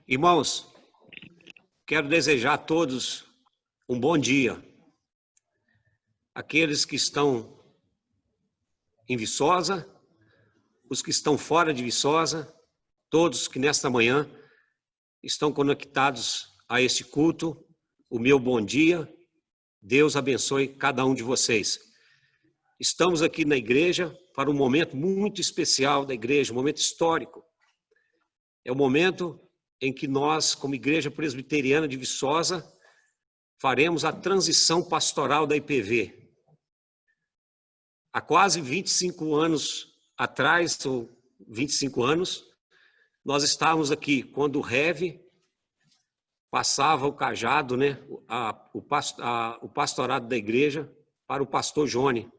Irmãos, quero desejar a todos um bom dia. Aqueles que estão em Viçosa, os que estão fora de Viçosa, todos que nesta manhã estão conectados a este culto, o meu bom dia. Deus abençoe cada um de vocês. Estamos aqui na igreja para um momento muito especial da igreja, um momento histórico. É o momento em que nós, como Igreja Presbiteriana de Viçosa, faremos a transição pastoral da IPV. Há quase 25 anos atrás, ou 25 anos, nós estávamos aqui quando o Rev passava o cajado, né, o pastorado da igreja para o pastor Johnny.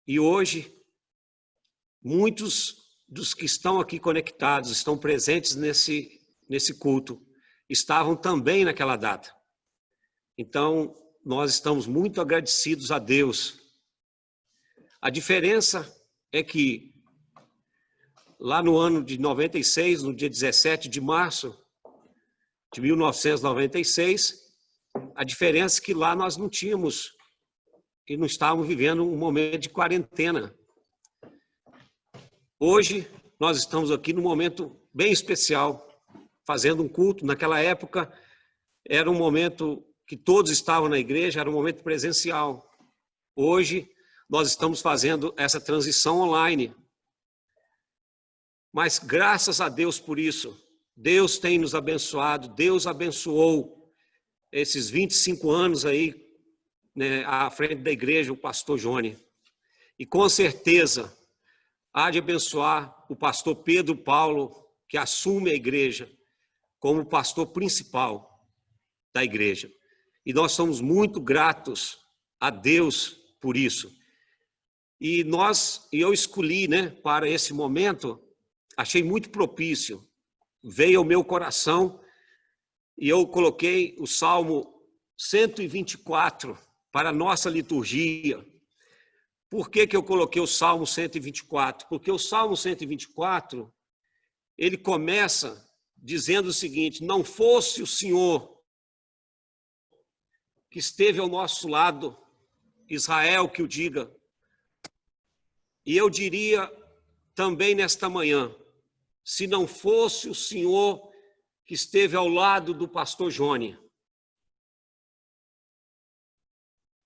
E hoje, muitos dos que estão aqui conectados, estão presentes nesse culto, estavam também naquela data. Então, nós estamos muito agradecidos a Deus. A diferença é que, lá no ano de 96, no dia 17 de março de 1996, a diferença é que lá nós não tínhamos e não estávamos vivendo um momento de quarentena. Hoje, nós estamos aqui num momento bem especial, fazendo um culto. Naquela época, era um momento que todos estavam na igreja, era um momento presencial. Hoje, nós estamos fazendo essa transição online. Mas graças a Deus por isso. Deus tem nos abençoado, Deus abençoou esses 25 anos aí, né, à frente da igreja, o pastor Johnny. E com certeza há de abençoar o pastor Pedro Paulo, que assume a igreja como pastor principal da igreja. E nós somos muito gratos a Deus por isso. E eu escolhi, né, para esse momento, achei muito propício, veio ao meu coração e eu coloquei o Salmo 124 para a nossa liturgia. Por que eu coloquei o Salmo 124? Porque o Salmo 124, ele começa dizendo o seguinte: não fosse o Senhor que esteve ao nosso lado, Israel que o diga. E eu diria também nesta manhã, se não fosse o Senhor que esteve ao lado do pastor Johnny.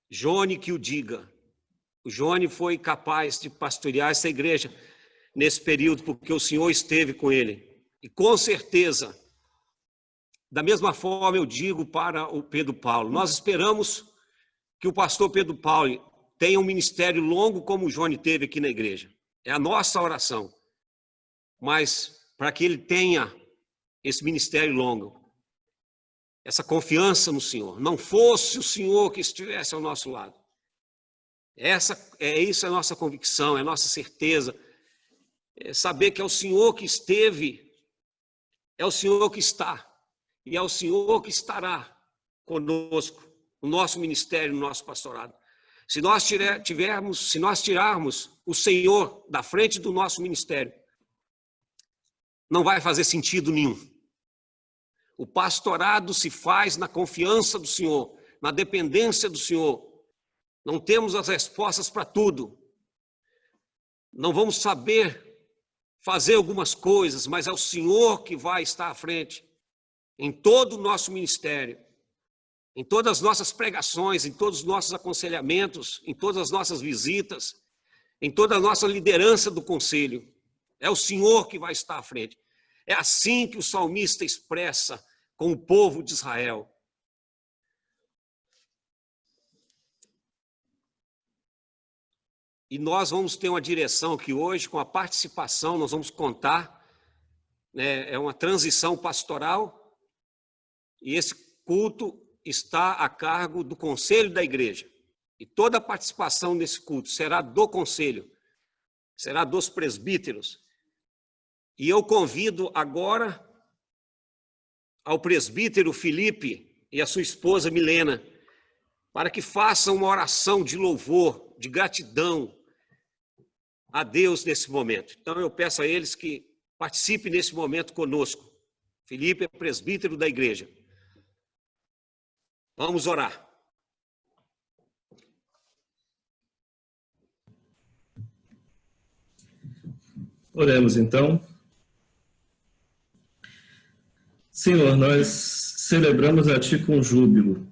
Johnny que o diga. O Johnny foi capaz de pastorear essa igreja nesse período, porque o Senhor esteve com ele. E com certeza, da mesma forma eu digo para o Pedro Paulo, nós esperamos que o pastor Pedro Paulo tenha um ministério longo como o Johnny teve aqui na igreja. É a nossa oração. Mas para que ele tenha esse ministério longo, essa confiança no Senhor, não fosse o Senhor que estivesse ao nosso lado. Isso é a nossa convicção, é a nossa certeza. É saber que é o Senhor que esteve, é o Senhor que está, e é o Senhor que estará conosco, no nosso ministério, no nosso pastorado. Se nós tirarmos o Senhor da frente do nosso ministério, não vai fazer sentido nenhum. O pastorado se faz na confiança do Senhor, na dependência do Senhor. Não temos as respostas para tudo. Não vamos saber fazer algumas coisas, mas é o Senhor que vai estar à frente em todo o nosso ministério, em todas as nossas pregações, em todos os nossos aconselhamentos, em todas as nossas visitas, em toda a nossa liderança do conselho. É o Senhor que vai estar à frente. É assim que o salmista expressa com o povo de Israel. E nós vamos ter uma direção que hoje, com a participação, nós vamos contar, né, é uma transição pastoral, e esse culto está a cargo do conselho da igreja. E toda a participação nesse culto será do conselho, será dos presbíteros. E eu convido agora ao presbítero Felipe e a sua esposa Milena, para que façam uma oração de louvor, de gratidão a Deus nesse momento. Então eu peço a eles que participem nesse momento conosco. Felipe é presbítero da igreja. Vamos orar. Oremos então. Senhor, nós celebramos a Ti com júbilo.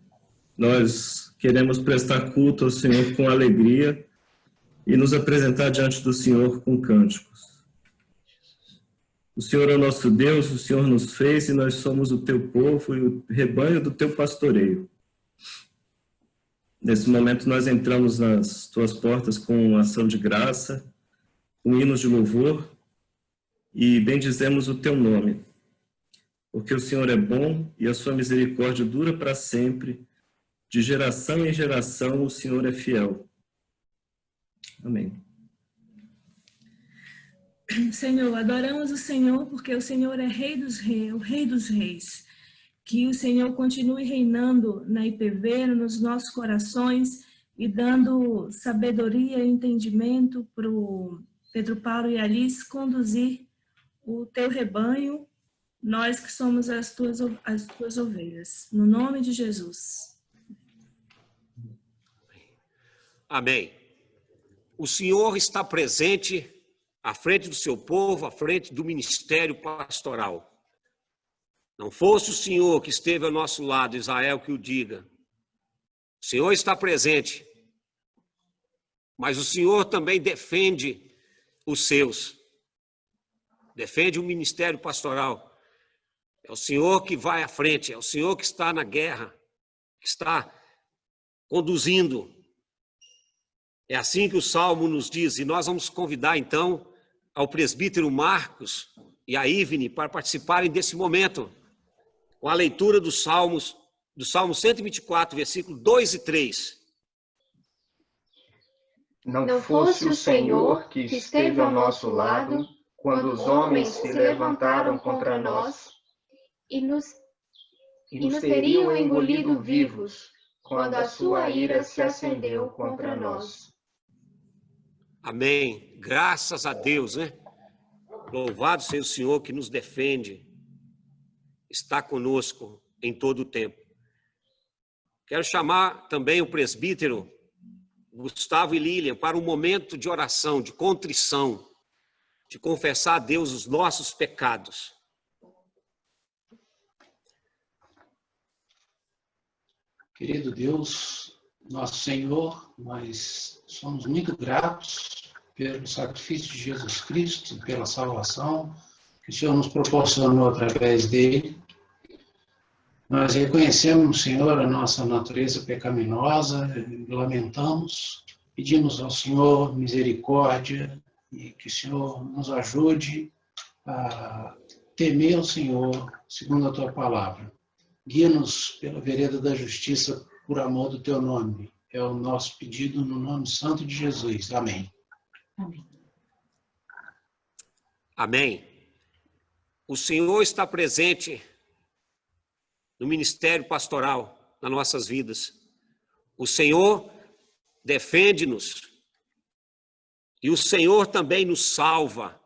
Nós queremos prestar culto ao Senhor com alegria e nos apresentar diante do Senhor com cânticos. O Senhor é o nosso Deus, o Senhor nos fez e nós somos o Teu povo e o rebanho do Teu pastoreio. Nesse momento nós entramos nas Tuas portas com ação de graça, com hinos de louvor e bendizemos o Teu nome. Porque o Senhor é bom e a sua misericórdia dura para sempre, de geração em geração o Senhor é fiel. Amém. Senhor, adoramos o Senhor porque o Senhor é o Rei dos Reis. Que o Senhor continue reinando na IPV, nos nossos corações e dando sabedoria e entendimento para o Pedro Paulo e Alice conduzir o teu rebanho, nós que somos as tuas ovelhas. No nome de Jesus. Amém. O Senhor está presente à frente do seu povo, à frente do ministério pastoral. Não fosse o Senhor que esteve ao nosso lado, Israel que o diga. O Senhor está presente, mas o Senhor também defende os seus. Defende o ministério pastoral. É o Senhor que vai à frente, é o Senhor que está na guerra, que está conduzindo. É assim que o Salmo nos diz, e nós vamos convidar então ao presbítero Marcos e a Ivne para participarem desse momento, com a leitura dos Salmos, do Salmo 124, versículos 2 e 3. Não fosse o Senhor que esteve ao nosso lado, quando os homens se levantaram contra nós, e nos teriam engolido vivos, quando a sua ira se acendeu contra nós. Amém. Graças a Deus, né? Louvado seja o Senhor que nos defende, está conosco em todo o tempo. Quero chamar também o presbítero Gustavo e Lilian para um momento de oração, de contrição, de confessar a Deus os nossos pecados. Querido Deus, nosso Senhor, nós somos muito gratos pelo sacrifício de Jesus Cristo, pela salvação que o Senhor nos proporcionou através dele. Nós reconhecemos, Senhor, a nossa natureza pecaminosa, lamentamos, pedimos ao Senhor misericórdia e que o Senhor nos ajude a temer o Senhor segundo a tua palavra. Guia-nos pela vereda da justiça por amor do teu nome. É o nosso pedido no nome santo de Jesus. Amém. Amém. Amém. O Senhor está presente no ministério pastoral, nas nossas vidas. O Senhor defende-nos e o Senhor também nos salva.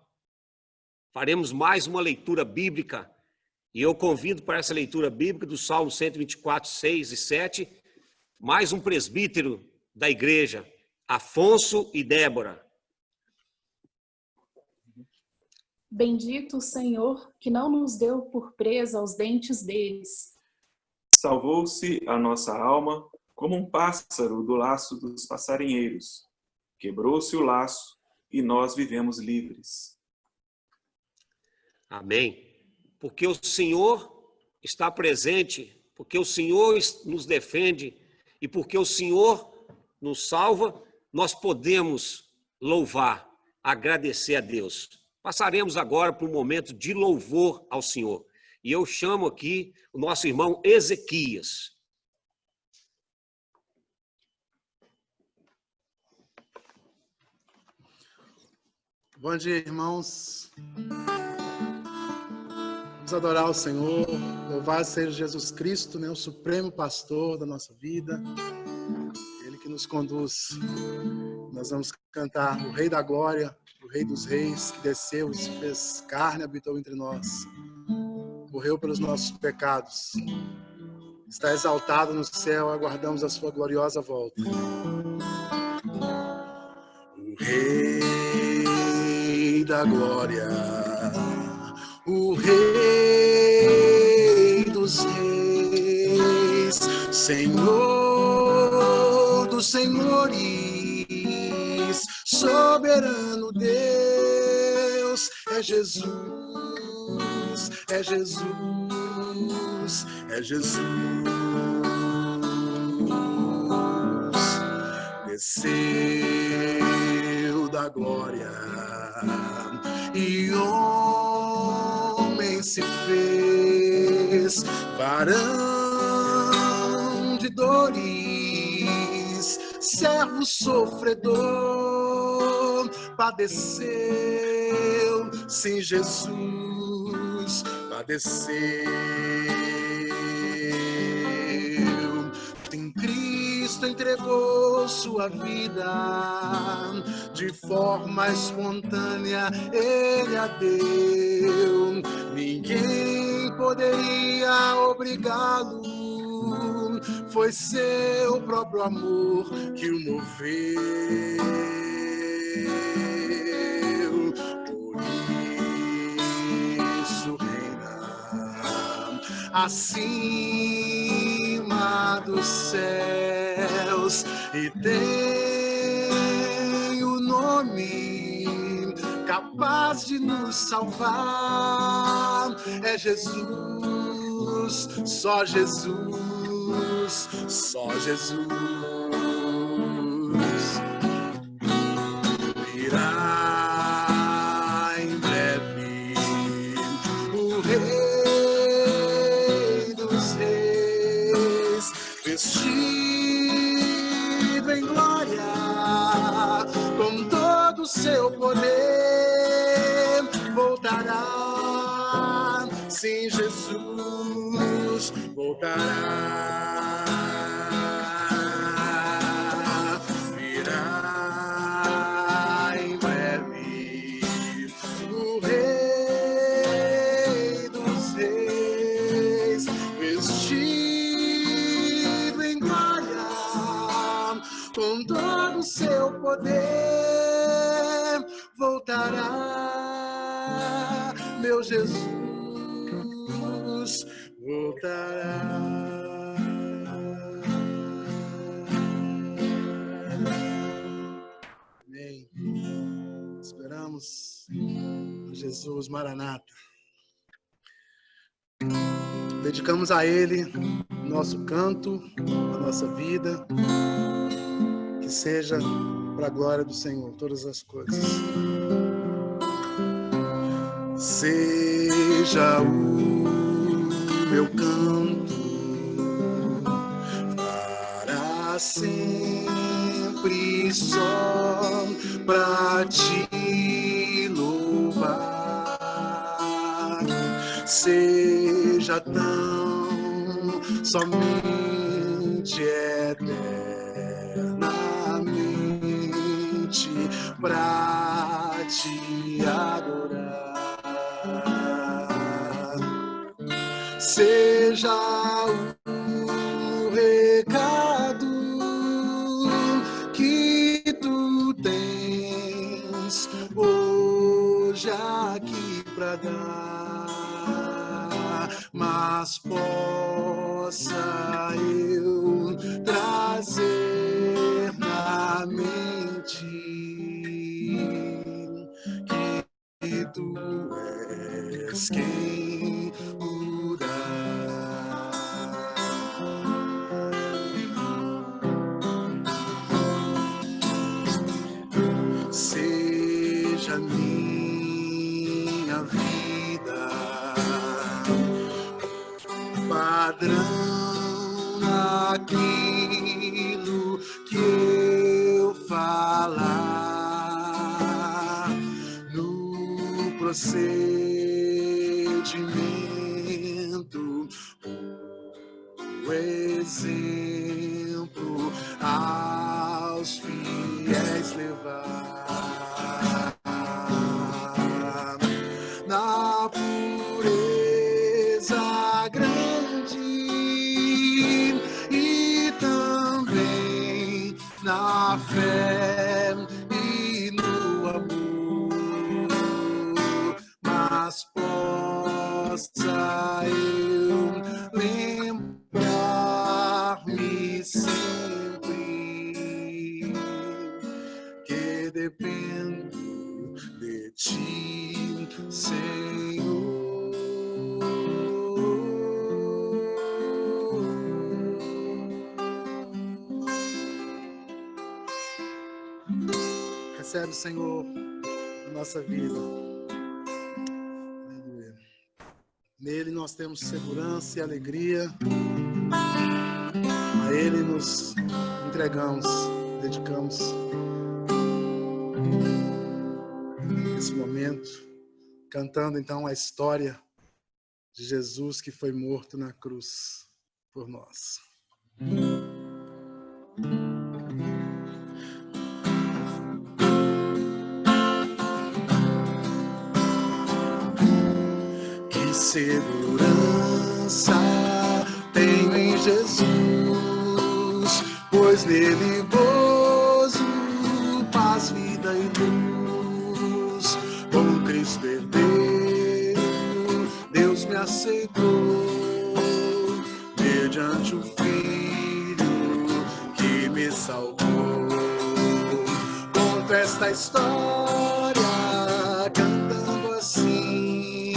Faremos mais uma leitura bíblica e eu convido para essa leitura bíblica do Salmo 124, 6 e 7, mais um presbítero da igreja, Afonso e Débora. Bendito o Senhor, que não nos deu por presa aos dentes deles. Salvou-se a nossa alma como um pássaro do laço dos passarinheiros. Quebrou-se o laço e nós vivemos livres. Amém. Porque o Senhor está presente, porque o Senhor nos defende e porque o Senhor nos salva, nós podemos louvar, agradecer a Deus. Passaremos agora para um momento de louvor ao Senhor. E eu chamo aqui o nosso irmão Ezequias. Bom dia, irmãos. Vamos adorar o Senhor, louvar seja Jesus Cristo, né, o supremo pastor da nossa vida, Ele que nos conduz. Nós vamos cantar o Rei da Glória, o Rei dos Reis, que desceu, se fez carne, habitou entre nós. O morreu pelos nossos pecados. Está exaltado no céu, aguardamos a sua gloriosa volta. O Rei da Glória, o Rei dos Reis, Senhor dos Senhores, soberano Deus, é Jesus, é Jesus, é Jesus. Desceu da glória e homem se fez, varão de dores, servo sofredor, padeceu, sim, Jesus padeceu. Em Cristo entregou sua vida, de forma espontânea ele a deu. Ninguém poderia obrigá-lo, foi seu próprio amor que o moveu. Por isso reina acima dos céus e tem o nome capaz de nos salvar. É Jesus, só Jesus, só Jesus. Virá em breve o Rei dos Reis, vestido em glória, com todo o seu poder, voltará, sim, Jesus voltará. Virá em breve o Rei dos Reis, vestido em glória, com todo o seu poder, voltará, meu Jesus voltará. Amém. Esperamos Jesus Maranata. Dedicamos a Ele nosso canto, a nossa vida, que seja para a glória do Senhor, todas as coisas. Seja o meu canto para sempre só para te louvar. Seja tão somente eternamente para te adorar. Seja o recado que tu tens hoje aqui para dar, mas possa eu trazer na mente que tu és quem o dá. Seja minha vida padrão naquilo que eu falar, no procedimento, o exemplo aos fiéis levar, na pureza obra grande e também na fé e no amor, mas possa eu lembrar-me sempre que dependo de ti, Senhor. Recebe, Senhor, a nossa vida. Aleluia. Nele nós temos segurança e alegria. A Ele nos entregamos, dedicamos esse momento, cantando então a história de Jesus que foi morto na cruz por nós. Que segurança tenho em Jesus, pois nele gozo, paz, vida e luz. Com Cristo herdeiro, Deus me aceitou, mediante o Filho que me salvou. Conto esta história cantando assim: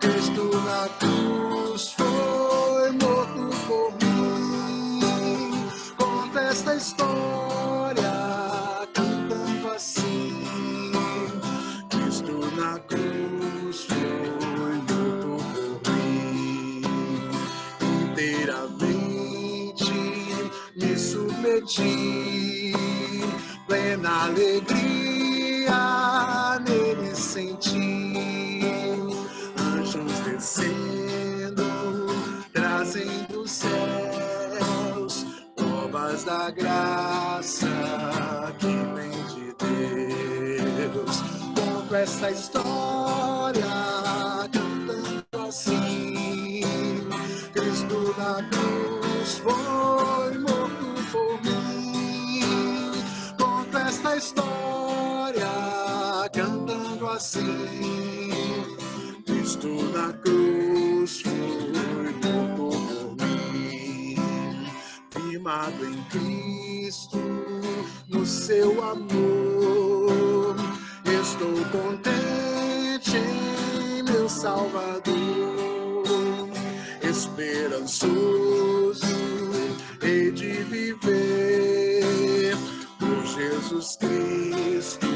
Cristo na cruz foi morto por mim. Conto esta história cantando assim: Cristo na cruz foi morto por mim. Inteiramente me submeti, plena alegria nele senti. Anjos descendo, trazendo os céus, provas da graça que vem de Deus. Conto esta história cantando assim: Cristo na cruz foi morto por mim. Conto esta história cantando assim: Cristo na cruz foi morto por mim. Firmado em Cristo, no seu amor, estou contente em meu Salvador. Esperançoso hei de viver por Jesus Cristo,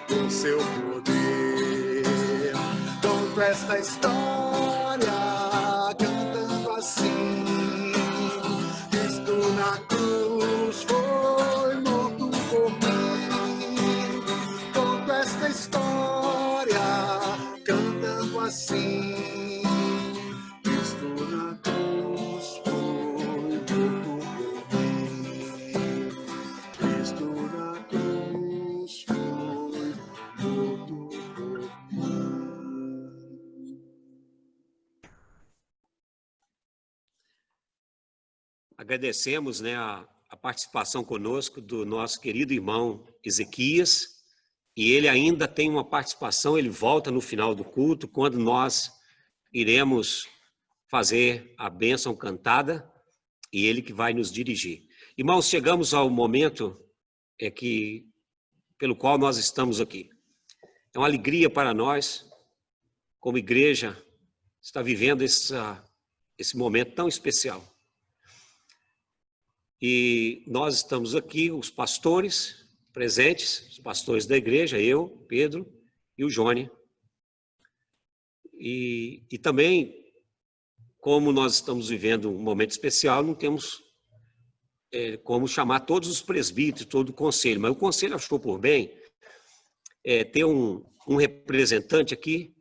com seu poder. Conto esta história cantando assim: Cristo na cruz foi morto por mim. Conto esta história cantando assim: Cristo na cruz foi morto por mim. Cristo na cruz foi morto por mim. Agradecemos, né, a participação conosco do nosso querido irmão Ezequias, e ele ainda tem uma participação, ele volta no final do culto, quando nós iremos fazer a bênção cantada, e ele que vai nos dirigir. Irmãos, chegamos ao momento pelo qual nós estamos aqui. É uma alegria para nós, como igreja, estar vivendo esse momento tão especial. E nós estamos aqui, os pastores presentes, os pastores da igreja, eu, Pedro e o Johnny. E também, como nós estamos vivendo um momento especial, não temos como chamar todos os presbíteros, todo o conselho, mas o conselho achou por bem ter um representante aqui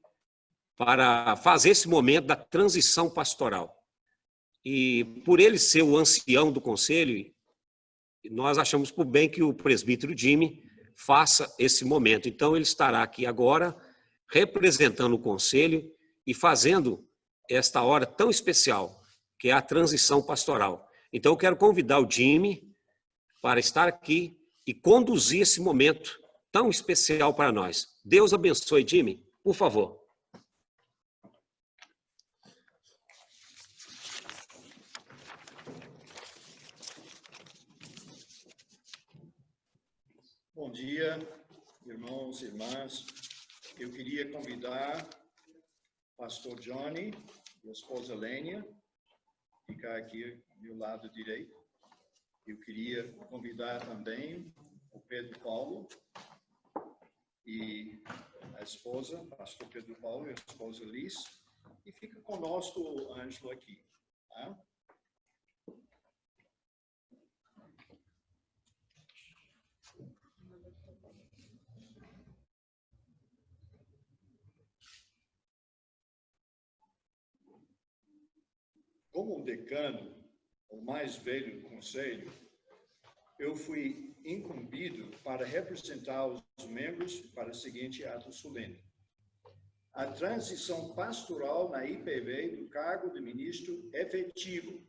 para fazer esse momento da transição pastoral. E por ele ser o ancião do conselho, nós achamos por bem que o presbítero Jimmy faça esse momento. Então ele estará aqui agora representando o conselho e fazendo esta hora tão especial, que é a transição pastoral. Então, eu quero convidar o Jimmy para estar aqui e conduzir esse momento tão especial para nós. Deus abençoe, Jimmy, por favor. Bom dia, irmãos e irmãs. Eu queria convidar o pastor Johnny e a esposa Lênia a ficar aqui do meu lado direito. Eu queria convidar também o Pedro Paulo e a esposa, pastor Pedro Paulo e a esposa Liz, e fica conosco o Ângelo aqui, tá? Como decano, o mais velho do conselho, eu fui incumbido para representar os membros para o seguinte ato solene: a transição pastoral na IPV do cargo de ministro efetivo.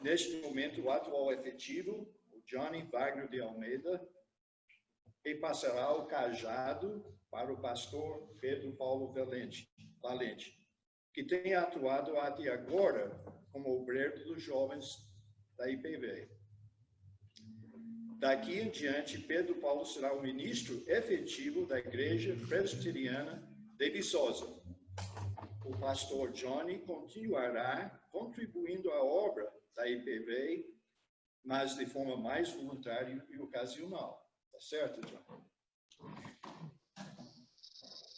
Neste momento, o atual efetivo, o Johnny Wagner de Almeida, e passará o cajado para o pastor Pedro Paulo Valente, que tem atuado até agora como obreiro dos jovens da IPV. Daqui em diante, Pedro Paulo será o ministro efetivo da Igreja Presbiteriana de Viçosa. O pastor Johnny continuará contribuindo à obra da IPV, mas de forma mais voluntária e ocasional. Tá certo, John?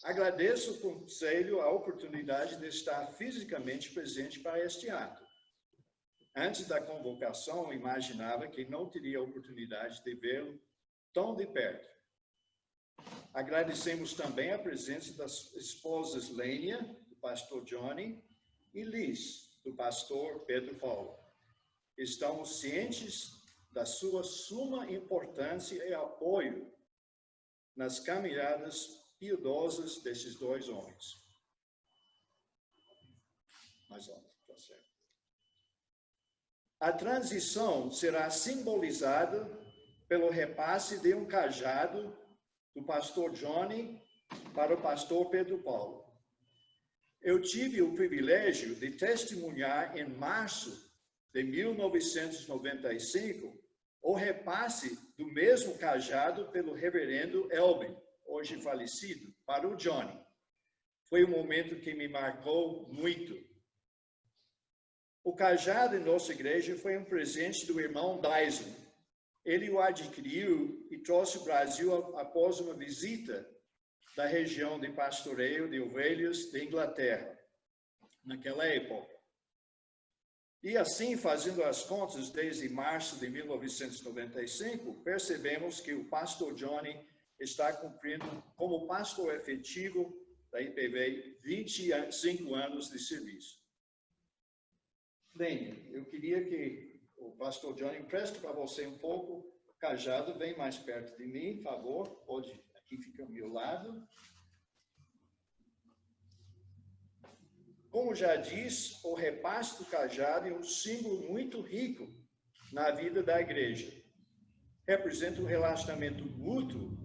Agradeço ao Conselho a oportunidade de estar fisicamente presente para este ato. Antes da convocação, eu imaginava que não teria a oportunidade de vê-lo tão de perto. Agradecemos também a presença das esposas Lênia, do pastor Johnny, e Liz, do pastor Pedro Paulo. Estamos cientes da sua suma importância e apoio nas caminhadas piedosas desses dois homens. Mais alto, tá certo. A transição será simbolizada pelo repasse de um cajado do pastor Johnny para o pastor Pedro Paulo. Eu tive o privilégio de testemunhar em março de 1995 o repasse do mesmo cajado pelo reverendo Elvin, hoje falecido, para o Johnny. Foi um momento que me marcou muito. O cajado em nossa igreja foi um presente do irmão Dyson. Ele o adquiriu e trouxe ao Brasil após uma visita da região de pastoreio de ovelhas de Inglaterra, naquela época. E assim, fazendo as contas, desde março de 1995, percebemos que o pastor Johnny está cumprindo como pastor efetivo da IPV 25 anos de serviço. Bem, eu queria que o pastor Johnny empreste para você um pouco o cajado, vem mais perto de mim, por favor, pode, aqui fica ao meu lado. Como já diz, o repasse do cajado é um símbolo muito rico na vida da igreja. Representa um relacionamento mútuo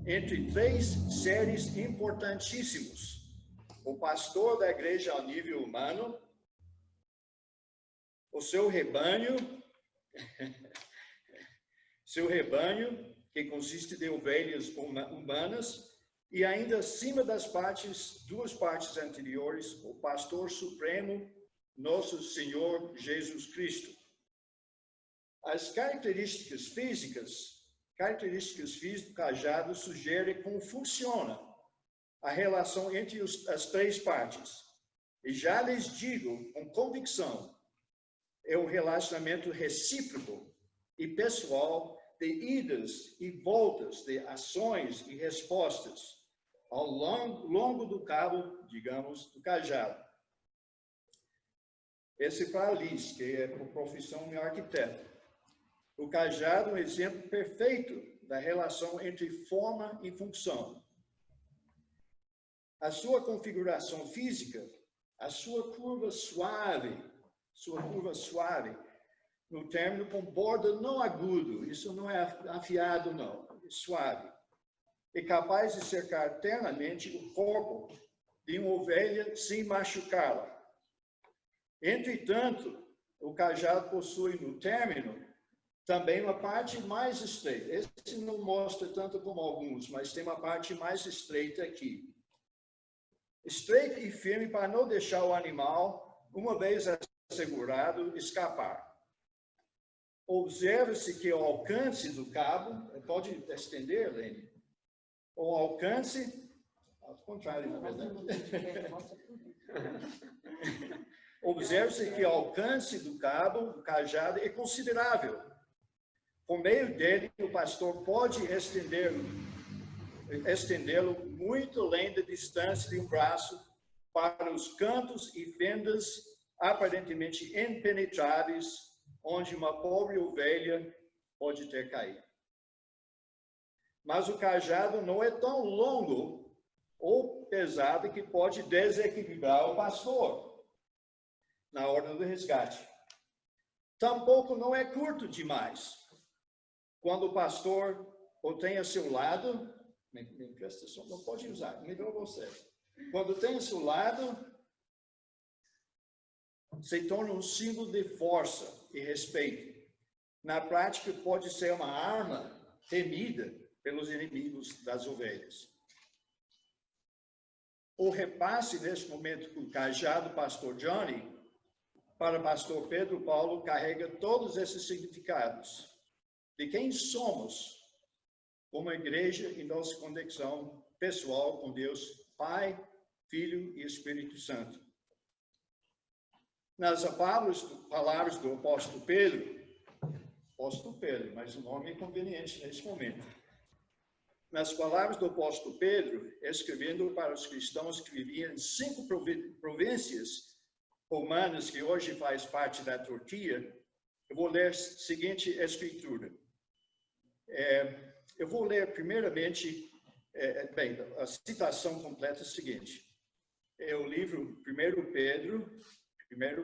entre três seres importantíssimos: o pastor da igreja ao nível humano, o seu rebanho, que consiste de ovelhas humanas, e ainda acima das duas partes anteriores, o pastor supremo, nosso Senhor Jesus Cristo. As características físicas do cajado sugerem como funciona a relação entre as três partes. E já lhes digo com convicção, é um relacionamento recíproco e pessoal de idas e voltas, de ações e respostas ao longo do cabo, digamos, do cajado. Esse para a Liz, que é por profissão meu arquiteto. O cajado é um exemplo perfeito da relação entre forma e função. A sua configuração física, a sua curva suave, no término com borda não agudo, isso não é afiado não, é suave, é capaz de cercar ternamente o corpo de uma ovelha sem machucá-la. Entretanto, o cajado possui no término também uma parte mais estreita. Esse não mostra tanto como alguns, mas tem uma parte mais estreita aqui. Estreita e firme para não deixar o animal, uma vez assegurado, escapar. Observe-se que o alcance do cabo, pode estender, Lene? O alcance, ao contrário, na verdade. Observe-se que o alcance do cabo, do cajado, é considerável. Por meio dele, o pastor pode estendê-lo muito além da distância de um braço para os cantos e fendas aparentemente impenetráveis, onde uma pobre ovelha pode ter caído. Mas o cajado não é tão longo ou pesado que pode desequilibrar o pastor na hora do resgate. Tampouco não é curto demais. Quando o pastor o tem a seu lado, não pode usar, melhor você. Quando tem a seu lado, se torna um símbolo de força e respeito. Na prática, pode ser uma arma temida pelos inimigos das ovelhas. O repasse, neste momento, com o cajado do pastor Johnny, para o pastor Pedro Paulo, carrega todos esses significados de quem somos como igreja e nossa conexão pessoal com Deus, Pai, Filho e Espírito Santo. Nas palavras do apóstolo Pedro, mas o nome é conveniente nesse momento. Nas palavras do apóstolo Pedro, escrevendo para os cristãos que viviam em 5 províncias romanas, que hoje faz parte da Turquia, eu vou ler a seguinte escritura. Eu vou ler primeiramente, a citação completa é a seguinte. É o livro 1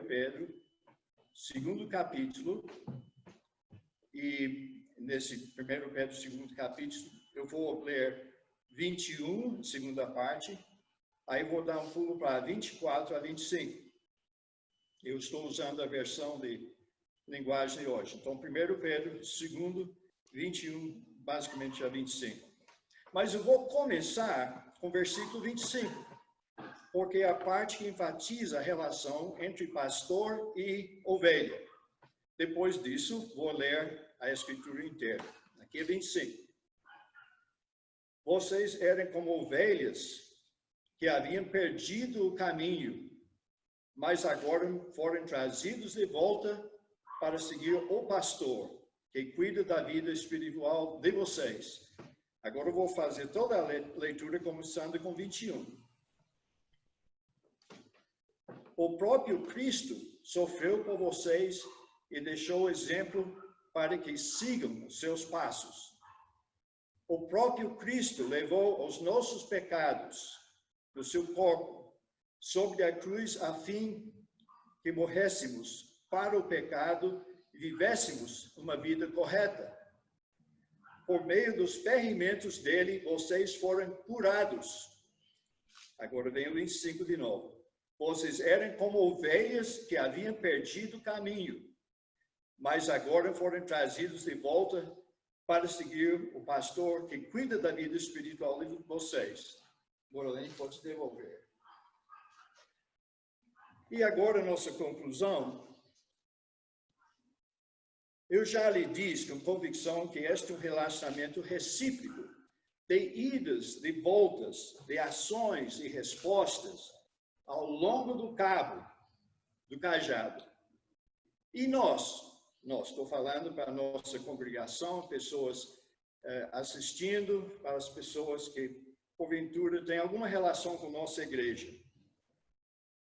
Pedro, segundo capítulo, e nesse 1 Pedro, segundo capítulo, eu vou ler 21, segunda parte, aí vou dar um pulo para 24 a 25. Eu estou usando a versão de linguagem de hoje. Então, 1 Pedro, segundo, 21, basicamente a 25. Mas eu vou começar com o versículo 25, porque é a parte que enfatiza a relação entre pastor e ovelha. Depois disso, vou ler a escritura inteira. Aqui é 25. Vocês eram como ovelhas que haviam perdido o caminho, mas agora foram trazidos de volta para seguir o pastor, que cuida da vida espiritual de vocês. Agora eu vou fazer toda a leitura começando com 21. O próprio Cristo sofreu por vocês e deixou exemplo para que sigam os seus passos. O próprio Cristo levou os nossos pecados no seu corpo sobre a cruz a fim que morrêssemos para o pecado e vivêssemos uma vida correta. Por meio dos ferimentos dele, vocês foram curados. Agora vem o 25 de novo. Vocês eram como ovelhas que haviam perdido o caminho, mas agora foram trazidos de volta para seguir o pastor que cuida da vida espiritual de vocês. Moralém, pode devolver. E agora, nossa conclusão. Eu já lhe disse com convicção que este é um relacionamento recíproco, de idas, de voltas, de ações e respostas ao longo do cabo, do cajado. E nós estou falando para a nossa congregação, pessoas assistindo, para as pessoas que, porventura, têm alguma relação com nossa igreja.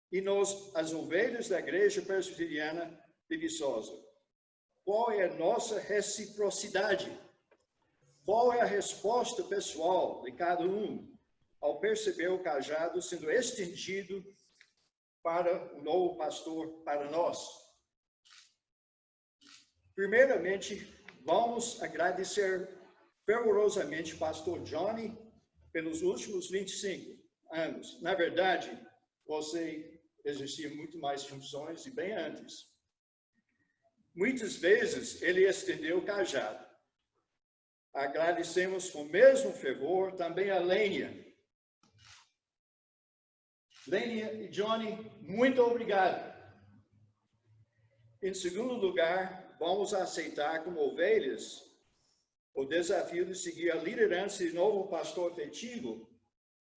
E nós, as ovelhas da igreja presbiteriana de Viçosa, qual é a nossa reciprocidade? Qual é a resposta pessoal de cada um ao perceber o cajado sendo estendido para o novo pastor, para nós. Primeiramente, vamos agradecer fervorosamente o pastor Johnny pelos últimos 25 anos. Na verdade, você exercia muito mais funções e bem antes. Muitas vezes ele estendeu o cajado. Agradecemos com o mesmo fervor também a Lênia. Lênia e Johnny, muito obrigado. Em segundo lugar, vamos aceitar como ovelhas o desafio de seguir a liderança de novo pastor efetivo,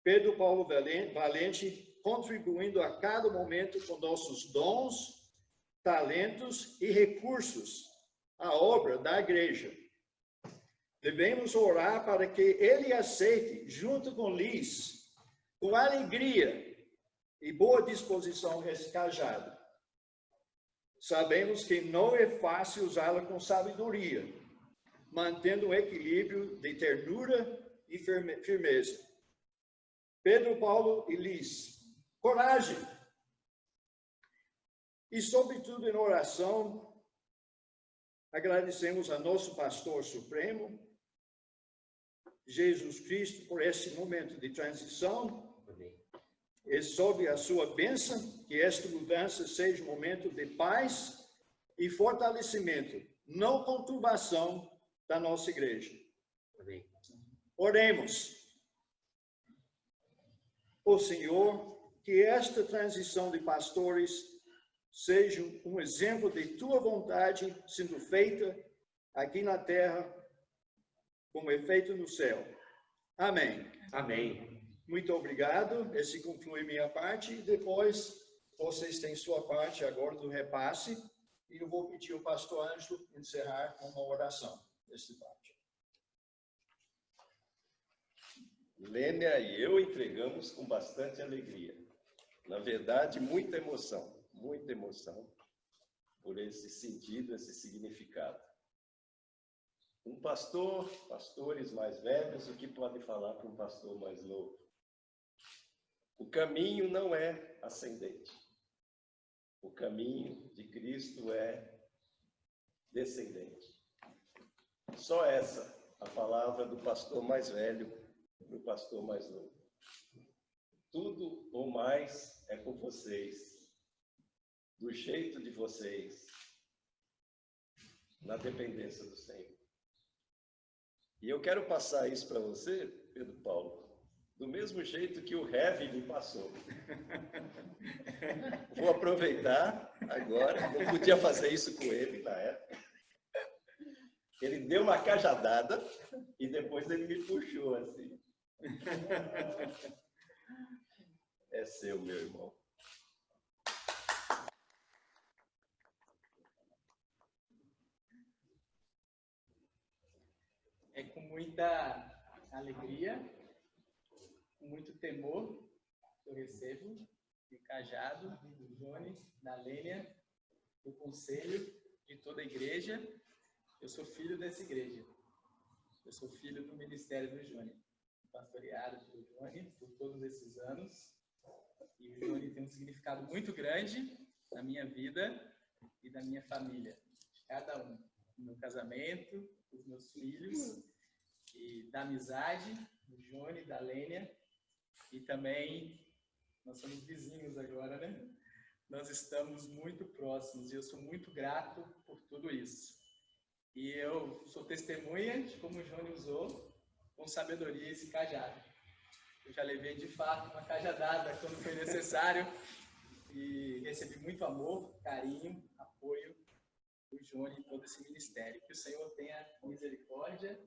Pedro Paulo Valente, contribuindo a cada momento com nossos dons, talentos e recursos à obra da igreja. Devemos orar para que ele aceite, junto com Liz, com alegria e boa disposição, esse cajado. Sabemos que não é fácil usá-la com sabedoria, mantendo um equilíbrio de ternura e firmeza. Pedro, Paulo e Liz, coragem! E, sobretudo, em oração, agradecemos a nosso pastor supremo, Jesus Cristo, por esse momento de transição. E sob a sua bênção, que esta mudança seja um momento de paz e fortalecimento, não conturbação da nossa igreja. Amém. Oremos. Ó Senhor, que esta transição de pastores seja um exemplo de tua vontade sendo feita aqui na terra, como é feito no céu. Amém. Amém. Muito obrigado. Esse conclui minha parte. E depois, vocês têm sua parte agora do repasse. E eu vou pedir ao pastor Ângelo encerrar com uma oração desta parte. Lênia e eu entregamos com bastante alegria. Na verdade, muita emoção por esse sentido, esse significado. Um pastor, pastores mais velhos, o que pode falar para um pastor mais novo? O caminho não é ascendente. O caminho de Cristo é descendente. Só essa, a palavra do pastor mais velho para o pastor mais novo. Tudo ou mais é com vocês, do jeito de vocês, na dependência do Senhor. E eu quero passar isso para você, Pedro Paulo, do mesmo jeito que o Heavy me passou. Vou aproveitar agora, não podia fazer isso com ele na época. Ele deu uma cajadada e depois ele me puxou assim. É seu, meu irmão. É com muita alegria, com muito temor que eu recebo o cajado do Johnny, da Lênia, do conselho de toda a igreja. Eu sou filho dessa igreja. Eu sou filho do ministério do Johnny, pastoreado pelo Johnny por todos esses anos. E o Johnny tem um significado muito grande na minha vida e da minha família, de cada um. No meu casamento, os meus filhos, e da amizade do Johnny, da Lênia, e também nós somos vizinhos agora, né? Nós estamos muito próximos e eu sou muito grato por tudo isso. E eu sou testemunha de como o Johnny usou com sabedoria esse cajado. Eu já levei de fato uma cajadada quando foi necessário e recebi muito amor, carinho, apoio do Johnny e todo esse ministério. Que o Senhor tenha misericórdia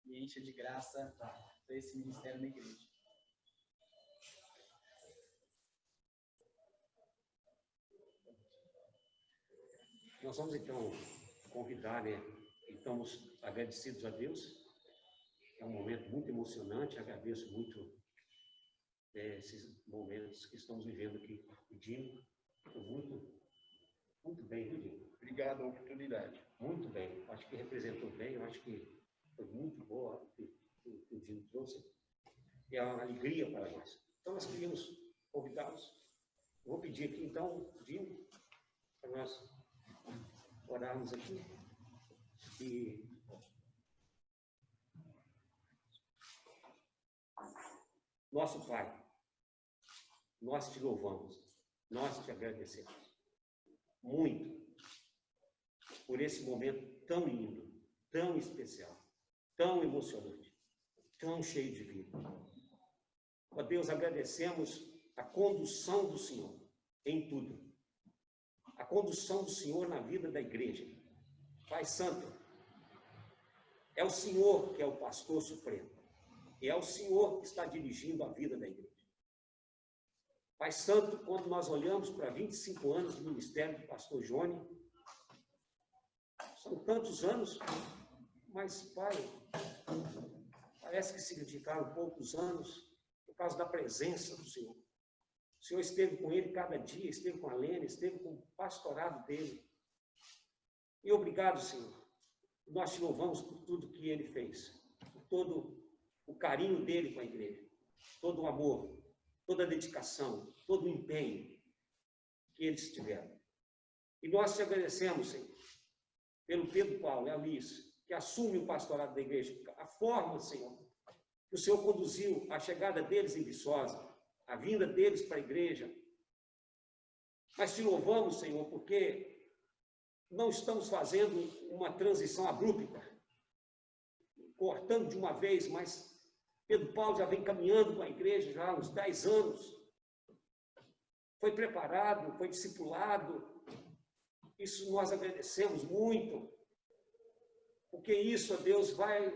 e encha de graça para esse ministério na igreja. Nós vamos então convidar, né? Estamos agradecidos a Deus. É um momento muito emocionante. Agradeço muito esses momentos que estamos vivendo aqui. O Dino, muito bem, viu, Dino? Obrigado pela oportunidade. Muito bem. Acho que representou bem. Eu acho que foi muito boa o que o Dino trouxe. É uma alegria para nós. Então, nós queríamos convidá-los Vou pedir aqui, então, Dinho, para nós orarmos aqui. E nosso Pai, nós te louvamos, nós te agradecemos muito por esse momento tão lindo, tão especial, tão emocionante, tão cheio de vida. Ó Deus, agradecemos a condução do Senhor em tudo. A condução do Senhor na vida da igreja. Pai Santo, é o Senhor que é o pastor supremo. E é o Senhor que está dirigindo a vida da igreja. Pai Santo, quando nós olhamos para 25 anos do ministério do pastor Johnny, são tantos anos, mas, Pai, parece que significaram poucos anos por causa da presença do Senhor. O Senhor esteve com ele cada dia, esteve com a Lênia, esteve com o pastorado dele. E obrigado, Senhor. Nós te louvamos por tudo que ele fez, por todo o carinho dele com a igreja, todo o amor, toda a dedicação, todo o empenho que eles tiveram. E nós te agradecemos, Senhor, pelo Pedro Paulo e a Liz, que assume o pastorado da igreja, a forma, Senhor, que o Senhor conduziu a chegada deles em Viçosa, a vinda deles para a igreja. Mas te louvamos, Senhor, porque não estamos fazendo uma transição abrupta, cortando de uma vez, mas Pedro Paulo já vem caminhando com a igreja já há uns 10 anos. Foi preparado, foi discipulado. Isso nós agradecemos muito, porque isso, ó Deus, vai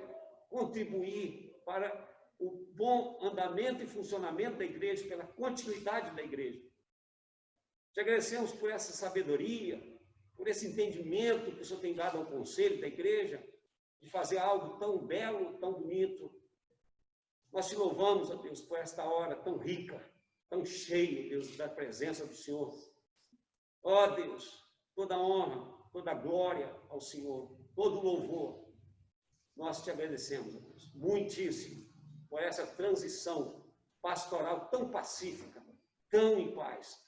contribuir para o bom andamento e funcionamento da igreja, pela continuidade da igreja. Te agradecemos por essa sabedoria, por esse entendimento que o Senhor tem dado ao conselho da igreja, de fazer algo tão belo, tão bonito. Nós te louvamos, ó Deus, por esta hora tão rica, tão cheia, Deus, da presença do Senhor. Ó Deus, toda a honra, toda a glória ao Senhor, todo o louvor. Nós te agradecemos, ó Deus, muitíssimo, por essa transição pastoral tão pacífica, tão em paz,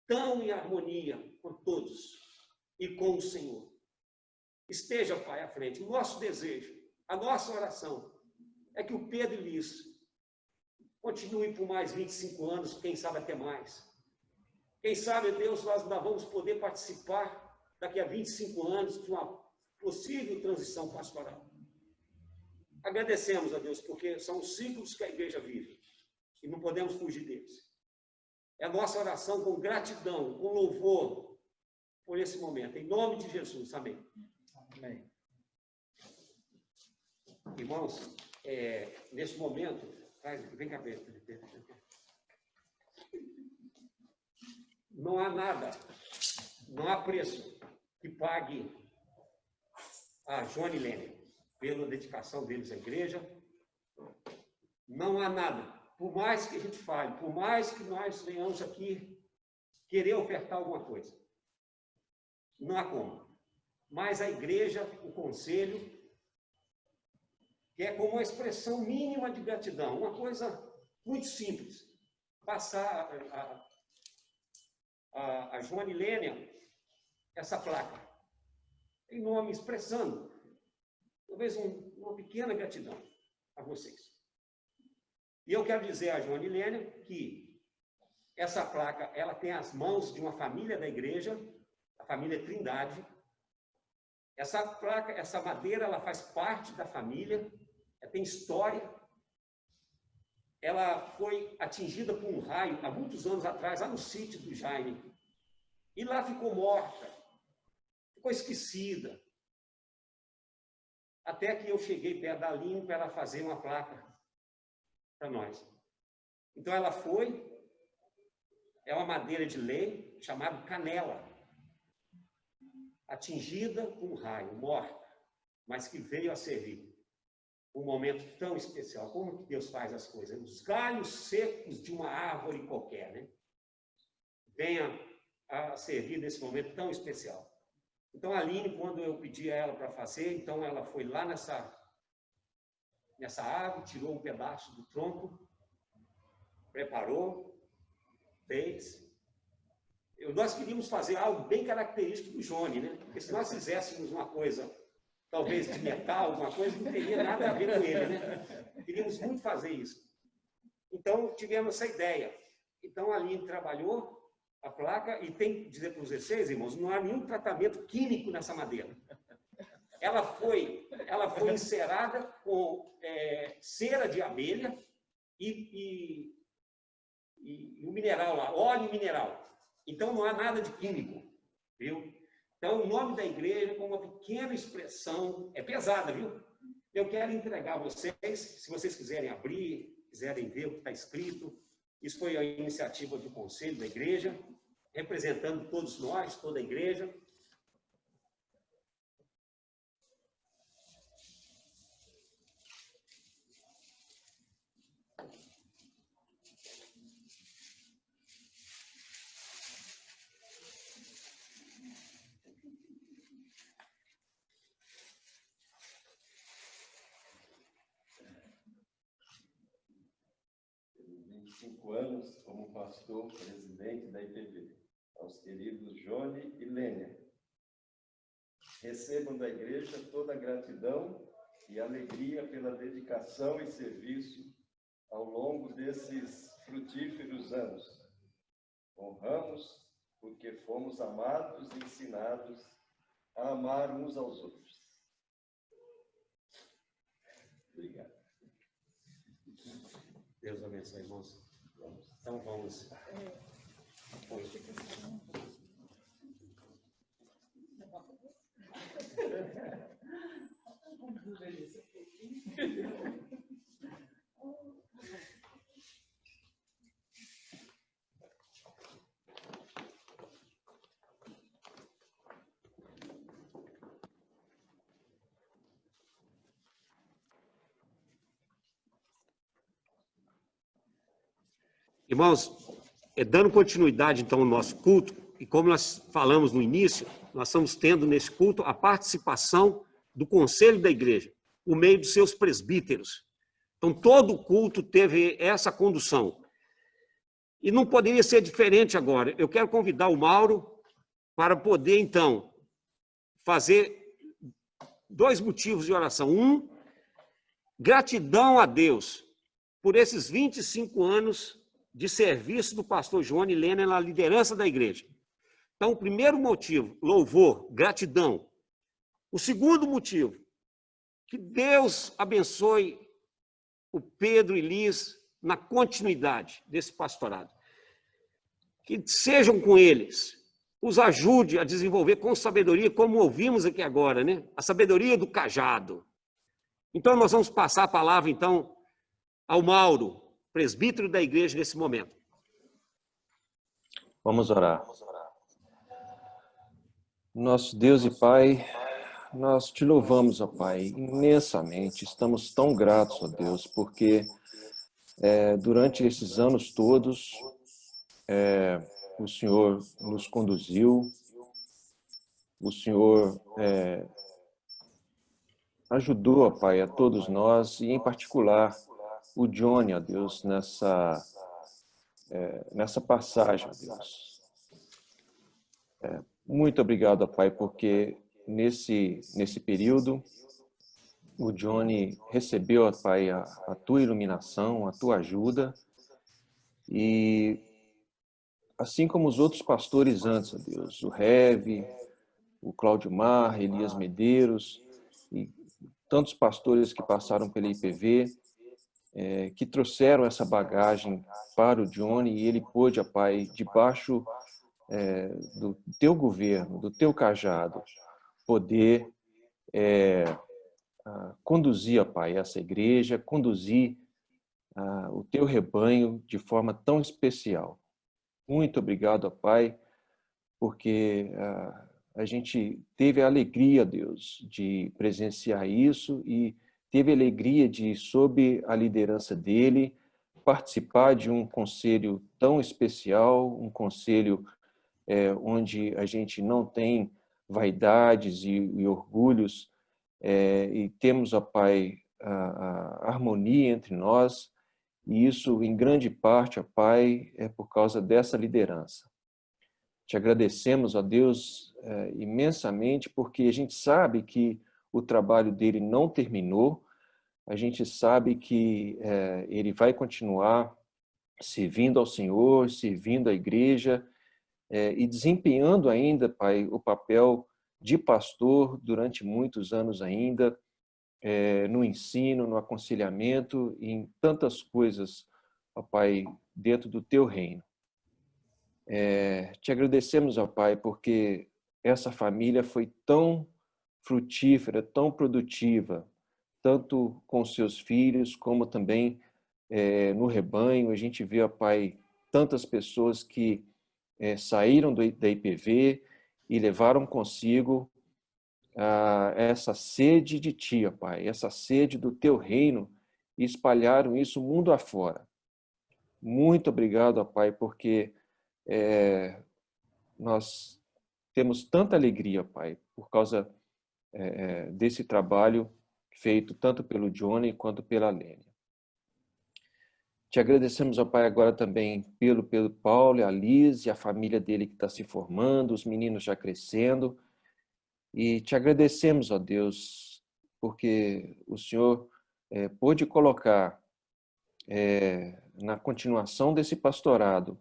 tão em harmonia com todos e com o Senhor. Esteja, Pai, à frente. O nosso desejo, a nossa oração é que o Pedro e Liz continue por mais 25 anos, quem sabe até mais. Quem sabe, Deus, nós ainda vamos poder participar daqui a 25 anos de uma possível transição pastoral. Agradecemos a Deus, porque são os ciclos que a igreja vive e não podemos fugir deles. É a nossa oração com gratidão, com louvor por esse momento. Em nome de Jesus, amém. Amém. Irmãos, nesse momento, vem cá, não há nada, não há preço que pague a Johnny e Lênia pela dedicação deles à igreja. Não há nada, por mais que a gente fale, por mais que nós venhamos aqui querer ofertar alguma coisa, não há como. Mas a igreja, o conselho, que é como uma expressão mínima de gratidão, uma coisa muito simples, passar a Joana e Lênia essa placa, em nome, expressando, talvez uma pequena gratidão a vocês. E eu quero dizer a Joana e Lênia que essa placa, ela tem as mãos de uma família da igreja, a família Trindade. Essa placa, essa madeira, ela faz parte da família, ela tem história. Ela foi atingida por um raio há muitos anos atrás, lá no sítio do Jaime. E lá ficou morta, ficou esquecida. Até que eu cheguei perto da Aline para ela fazer uma placa para nós. Então ela foi, é uma madeira de lei, chamada canela, atingida por um raio, morta, mas que veio a servir um momento tão especial. Como que Deus faz as coisas? Os galhos secos de uma árvore qualquer, né? Venha a servir nesse momento tão especial. Então, a Aline, quando eu pedi a ela para fazer, então ela foi lá nessa árvore, tirou um pedaço do tronco, preparou, fez, nós queríamos fazer algo bem característico do Johnny, né? Porque se nós fizéssemos uma coisa, talvez de metal, alguma coisa, não teria nada a ver com ele, né? Queríamos muito fazer isso. Então, tivemos essa ideia. Então, a Aline trabalhou a placa, e tem que dizer para vocês, irmãos, não há nenhum tratamento químico nessa madeira. Ela foi encerada com cera de abelha e o mineral lá, óleo mineral. Então, não há nada de químico, viu? Então, o nome da igreja, com uma pequena expressão, é pesada, viu? Eu quero entregar a vocês, se vocês quiserem abrir, quiserem ver o que está escrito. Isso foi a iniciativa do conselho da igreja, representando todos nós, toda a igreja. Anos como pastor presidente da IPV, aos queridos Johnny e Lênia. Recebam da igreja toda a gratidão e alegria pela dedicação e serviço ao longo desses frutíferos anos. Honramos porque fomos amados e ensinados a amar uns aos outros. Obrigado. Deus abençoe, irmãos. Então vamos. Irmãos, dando continuidade, então, ao nosso culto, e como nós falamos no início, nós estamos tendo nesse culto a participação do conselho da igreja, por meio dos seus presbíteros. Então, todo o culto teve essa condução. E não poderia ser diferente agora. Eu quero convidar o Mauro para poder, então, fazer 2 motivos de oração. Um, gratidão a Deus por esses 25 anos de serviço do pastor Johnny Lênia na liderança da igreja. Então, o primeiro motivo, louvor, gratidão. O segundo motivo, que Deus abençoe o Pedro e Liz na continuidade desse pastorado. Que sejam com eles, os ajude a desenvolver com sabedoria, como ouvimos aqui agora, né? A sabedoria do cajado. Então, nós vamos passar a palavra, então, ao Mauro, presbítero da igreja nesse momento. Vamos orar. Nosso Deus e Pai, nós te louvamos, ó Pai, imensamente. Estamos tão gratos, ó Deus, porque durante esses anos todos, o Senhor nos conduziu, o Senhor ajudou, ó Pai, a todos nós, e em particular o Johnny, ó Deus, nessa passagem, ó Deus. Muito obrigado, ó Pai, porque nesse período o Johnny recebeu, ó Pai, a tua iluminação, a tua ajuda, e assim como os outros pastores antes, ó Deus, o Rev, o Cláudio Mar, Elias Medeiros, e tantos pastores que passaram pela IPV, que trouxeram essa bagagem para o Johnny, e ele pôde, ó Pai, debaixo do teu governo, do teu cajado, poder conduzir, ó Pai, essa igreja, conduzir o teu rebanho de forma tão especial. Muito obrigado, ó Pai, porque a gente teve a alegria, Deus, de presenciar isso e teve a alegria de, sob a liderança dele, participar de um conselho tão especial, um conselho onde a gente não tem vaidades e orgulhos, e temos, ó Pai, a harmonia entre nós, e isso, em grande parte, ó Pai, é por causa dessa liderança. Te agradecemos, ó Deus, imensamente, porque a gente sabe que o trabalho dele não terminou, a gente sabe que ele vai continuar servindo ao Senhor, servindo à igreja e desempenhando ainda, Pai, o papel de pastor durante muitos anos ainda, no ensino, no aconselhamento e em tantas coisas, ó Pai, dentro do Teu reino. Te agradecemos, ó Pai, porque essa família foi tão frutífera, tão produtiva, tanto com seus filhos, como também no rebanho. A gente vê, ó Pai, tantas pessoas que saíram da IPV e levaram consigo essa sede de Ti, ó Pai, essa sede do Teu reino, e espalharam isso mundo afora. Muito obrigado, ó Pai, porque nós temos tanta alegria, Pai, por causa desse trabalho feito tanto pelo Johnny quanto pela Lênia. Te agradecemos, ó Pai, agora também pelo Paulo, a Liz e a família dele que está se formando, os meninos já crescendo. E te agradecemos, ó Deus, porque o Senhor pôde colocar na continuação desse pastorado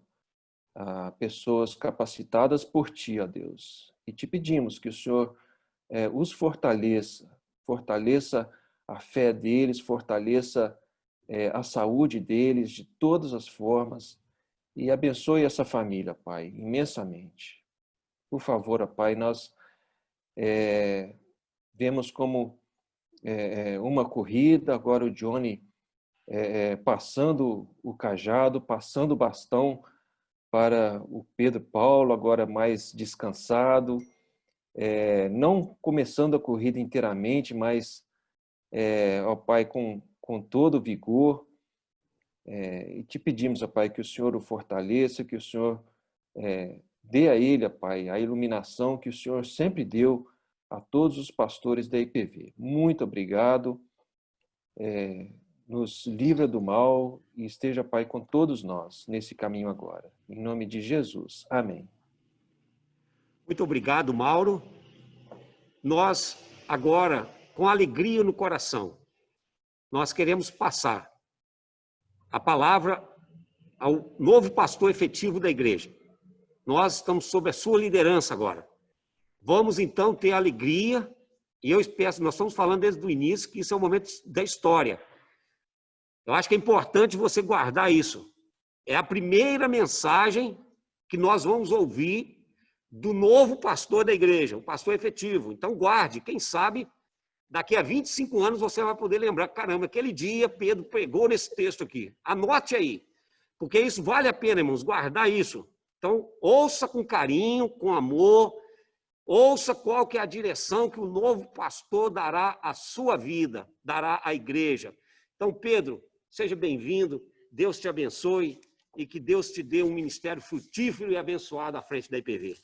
pessoas capacitadas por Ti, ó Deus. E te pedimos que o Senhor os fortaleça a fé deles, fortaleça a saúde deles de todas as formas e abençoe essa família, Pai, imensamente. Por favor, ó Pai, nós vemos como uma corrida, agora o Johnny passando o cajado, passando o bastão para o Pedro Paulo, agora mais descansado, não começando a corrida inteiramente, mas, ó Pai, com todo o vigor. E te pedimos, ó Pai, que o Senhor o fortaleça, que o Senhor dê a ele, ó Pai, a iluminação que o Senhor sempre deu a todos os pastores da IPV. Muito obrigado. Nos livra do mal e esteja, Pai, com todos nós nesse caminho agora. Em nome de Jesus. Amém. Muito obrigado, Mauro. Nós, agora, com alegria no coração, nós queremos passar a palavra ao novo pastor efetivo da igreja. Nós estamos sob a sua liderança agora. Vamos, então, ter alegria, e eu peço, nós estamos falando desde o início, que isso é um momento da história. Eu acho que é importante você guardar isso. É a primeira mensagem que nós vamos ouvir do novo pastor da igreja, o pastor efetivo. Então, guarde. Quem sabe, daqui a 25 anos, você vai poder lembrar, caramba, aquele dia Pedro pregou nesse texto aqui. Anote aí, porque isso vale a pena, irmãos, guardar isso. Então, ouça com carinho, com amor, ouça qual que é a direção que o novo pastor dará à sua vida, dará à igreja. Então, Pedro, seja bem-vindo, Deus te abençoe e que Deus te dê um ministério frutífero e abençoado à frente da IPV.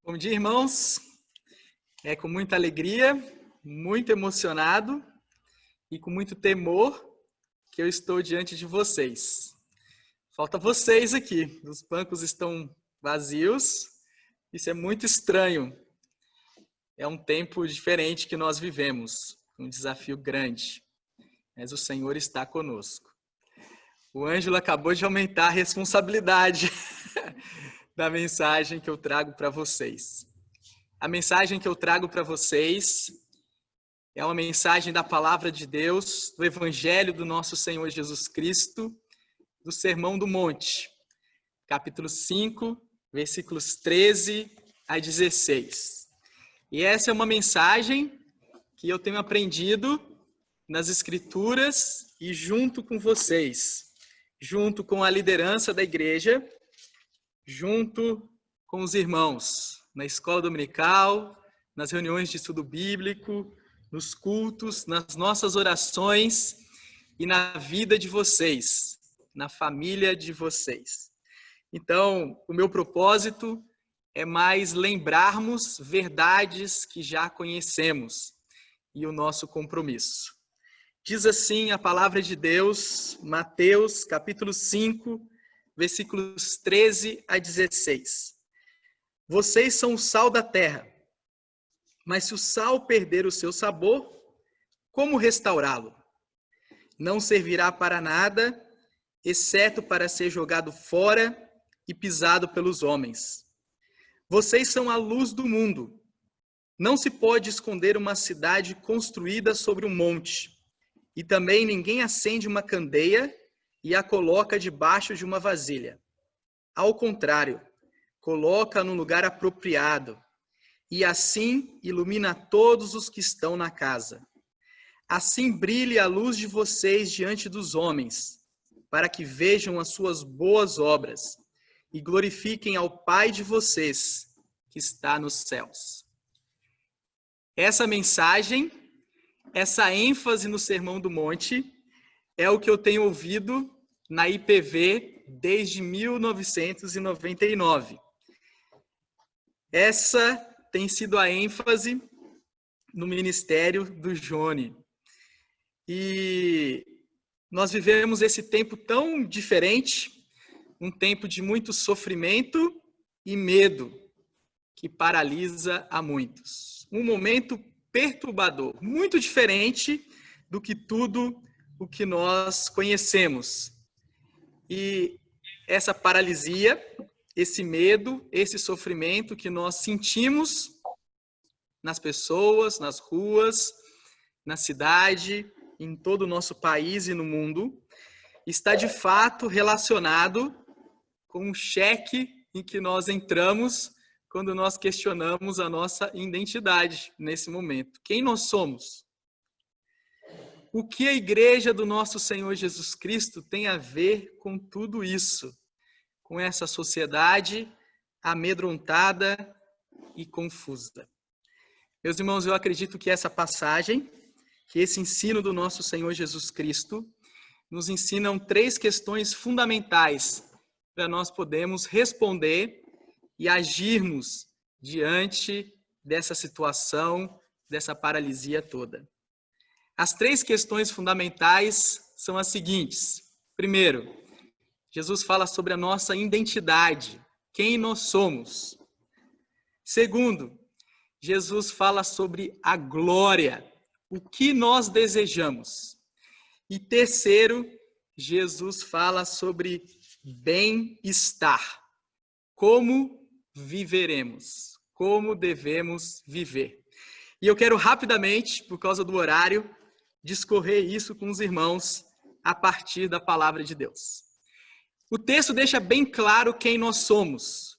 Bom dia, irmãos. É com muita alegria, muito emocionado e com muito temor que eu estou diante de vocês. Falta vocês aqui, os bancos estão vazios, isso é muito estranho. É um tempo diferente que nós vivemos, um desafio grande, mas o Senhor está conosco. O Ângelo acabou de aumentar a responsabilidade da mensagem que eu trago para vocês. A mensagem que eu trago para vocês é uma mensagem da Palavra de Deus, do Evangelho do nosso Senhor Jesus Cristo, do Sermão do Monte, capítulo 5, versículos 13 a 16. E essa é uma mensagem que eu tenho aprendido nas Escrituras e junto com vocês, junto com a liderança da igreja, junto com os irmãos, na escola dominical, nas reuniões de estudo bíblico, nos cultos, nas nossas orações e na vida de vocês, na família de vocês. Então, o meu propósito é mais lembrarmos verdades que já conhecemos e o nosso compromisso Diz assim a palavra de Deus, Mateus, capítulo 5, versículos 13 a 16. Vocês são o sal da terra, mas se o sal perder o seu sabor, como restaurá-lo? Não servirá para nada, exceto para ser jogado fora e pisado pelos homens. Vocês são a luz do mundo. Não se pode esconder uma cidade construída sobre um monte. E também ninguém acende uma candeia e a coloca debaixo de uma vasilha. Ao contrário, coloca no lugar apropriado, e assim ilumina todos os que estão na casa. Assim brilhe a luz de vocês diante dos homens, para que vejam as suas boas obras e glorifiquem ao Pai de vocês, que está nos céus. Essa mensagem, essa ênfase no Sermão do Monte, é o que eu tenho ouvido na IPV desde 1999. Essa tem sido a ênfase no ministério do Johnny. E nós vivemos esse tempo tão diferente, um tempo de muito sofrimento e medo, que paralisa a muitos. Um momento perturbador, muito diferente do que tudo o que nós conhecemos. E essa paralisia, esse medo, esse sofrimento que nós sentimos nas pessoas, nas ruas, na cidade, em todo o nosso país e no mundo, está de fato relacionado com o cheque em que nós entramos quando nós questionamos a nossa identidade nesse momento. Quem nós somos? O que a igreja do nosso Senhor Jesus Cristo tem a ver com tudo isso? Com essa sociedade amedrontada e confusa. Meus irmãos, eu acredito que essa passagem, que esse ensino do nosso Senhor Jesus Cristo, nos ensinam 3 questões fundamentais para nós podermos responder e agirmos diante dessa situação, dessa paralisia toda. As 3 questões fundamentais são as seguintes. Primeiro, Jesus fala sobre a nossa identidade, quem nós somos. Segundo, Jesus fala sobre a glória, o que nós desejamos. E terceiro, Jesus fala sobre bem-estar, como viveremos, como devemos viver. E eu quero rapidamente, por causa do horário, discorrer isso com os irmãos a partir da palavra de Deus. O texto deixa bem claro quem nós somos.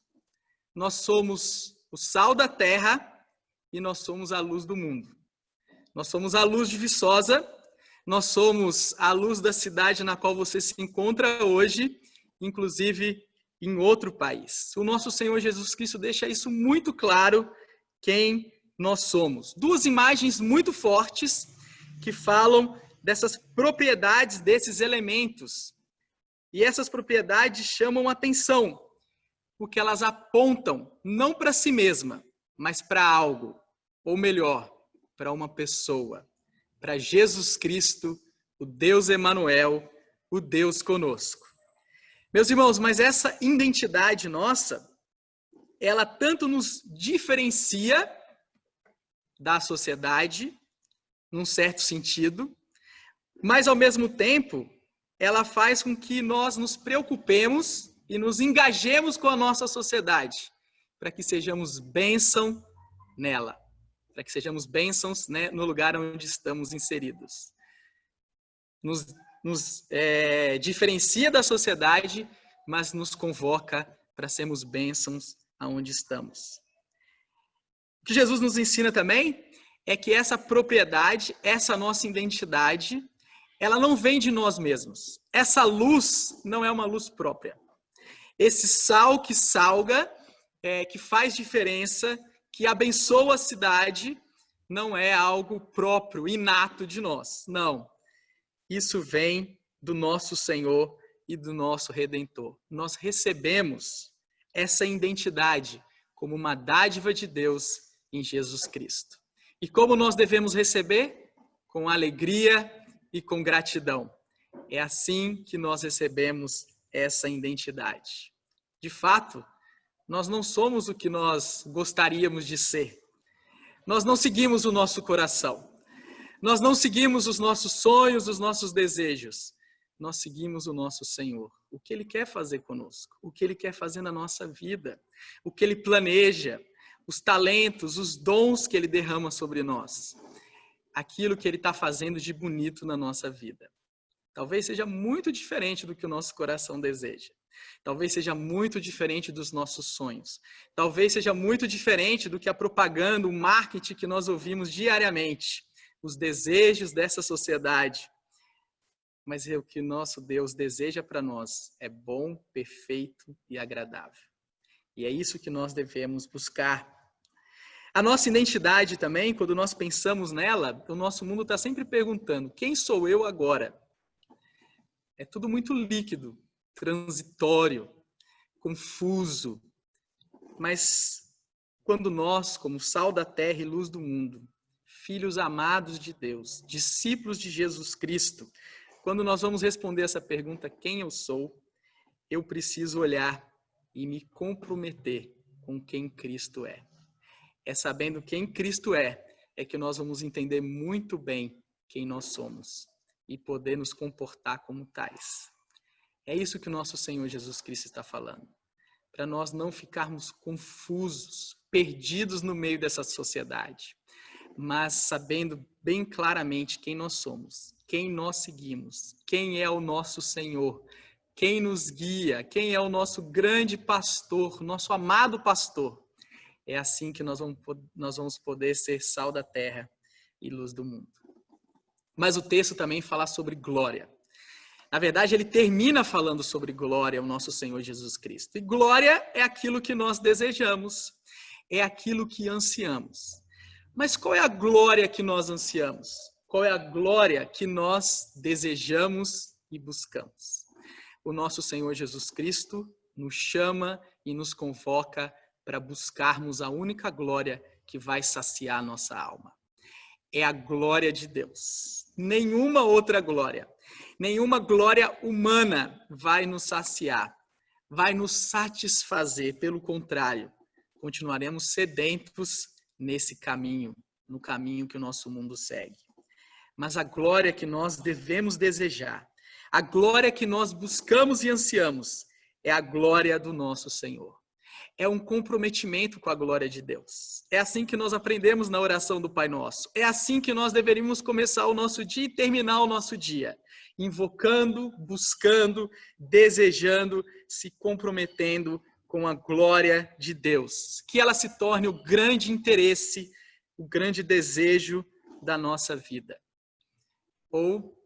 Nós somos o sal da terra e nós somos a luz do mundo. Nós somos a luz de Viçosa, nós somos a luz da cidade na qual você se encontra hoje, inclusive em outro país. O nosso Senhor Jesus Cristo deixa isso muito claro, quem nós somos. 2 imagens muito fortes que falam dessas propriedades, desses elementos. E essas propriedades chamam atenção, porque elas apontam não para si mesma, mas para algo, ou melhor, para uma pessoa, para Jesus Cristo, o Deus Emanuel, o Deus conosco. Meus irmãos, mas essa identidade nossa, ela tanto nos diferencia da sociedade, num certo sentido, mas ao mesmo tempo, ela faz com que nós nos preocupemos e nos engajemos com a nossa sociedade, para que sejamos bênção nela, para que sejamos bênçãos, né, no lugar onde estamos inseridos. Nos diferencia da sociedade, mas nos convoca para sermos bênçãos aonde estamos. O que Jesus nos ensina também é que essa propriedade, essa nossa identidade, ela não vem de nós mesmos. Essa luz não é uma luz própria. Esse sal que salga, que faz diferença, que abençoa a cidade, não é algo próprio, inato de nós. Não. Isso vem do nosso Senhor e do nosso Redentor. Nós recebemos essa identidade como uma dádiva de Deus em Jesus Cristo. E como nós devemos receber? Com alegria, e com gratidão. É assim que nós recebemos essa identidade. De fato, nós não somos o que nós gostaríamos de ser. Nós não seguimos o nosso coração. Nós não seguimos os nossos sonhos, os nossos desejos. Nós seguimos o nosso Senhor. O que Ele quer fazer conosco, o que Ele quer fazer na nossa vida, o que Ele planeja, os talentos, os dons que Ele derrama sobre nós. Aquilo que Ele está fazendo de bonito na nossa vida. Talvez seja muito diferente do que o nosso coração deseja. Talvez seja muito diferente dos nossos sonhos. Talvez seja muito diferente do que a propaganda, o marketing que nós ouvimos diariamente. Os desejos dessa sociedade. Mas o que nosso Deus deseja para nós é bom, perfeito e agradável. E é isso que nós devemos buscar. A nossa identidade também, quando nós pensamos nela, o nosso mundo está sempre perguntando, quem sou eu agora? É tudo muito líquido, transitório, confuso. Mas quando nós, como sal da terra e luz do mundo, filhos amados de Deus, discípulos de Jesus Cristo, quando nós vamos responder essa pergunta, quem eu sou, eu preciso olhar e me comprometer com quem Cristo é. É sabendo quem Cristo é que nós vamos entender muito bem quem nós somos e poder nos comportar como tais. É isso que o nosso Senhor Jesus Cristo está falando. Para nós não ficarmos confusos, perdidos no meio dessa sociedade, mas sabendo bem claramente quem nós somos, quem nós seguimos, quem é o nosso Senhor, quem nos guia, quem é o nosso grande pastor, nosso amado pastor. É assim que nós vamos poder ser sal da terra e luz do mundo. Mas o texto também fala sobre glória. Na verdade, ele termina falando sobre glória, o nosso Senhor Jesus Cristo. E glória é aquilo que nós desejamos, é aquilo que ansiamos. Mas qual é a glória que nós ansiamos? Qual é a glória que nós desejamos e buscamos? O nosso Senhor Jesus Cristo nos chama e nos convoca para buscarmos a única glória que vai saciar a nossa alma. É a glória de Deus. Nenhuma outra glória, nenhuma glória humana vai nos saciar, vai nos satisfazer. Pelo contrário, continuaremos sedentos nesse caminho, no caminho que o nosso mundo segue. Mas a glória que nós devemos desejar, a glória que nós buscamos e ansiamos, é a glória do nosso Senhor. É um comprometimento com a glória de Deus. É assim que nós aprendemos na oração do Pai Nosso. É assim que nós deveríamos começar o nosso dia e terminar o nosso dia. Invocando, buscando, desejando, se comprometendo com a glória de Deus. Que ela se torne o grande interesse, o grande desejo da nossa vida. Ou,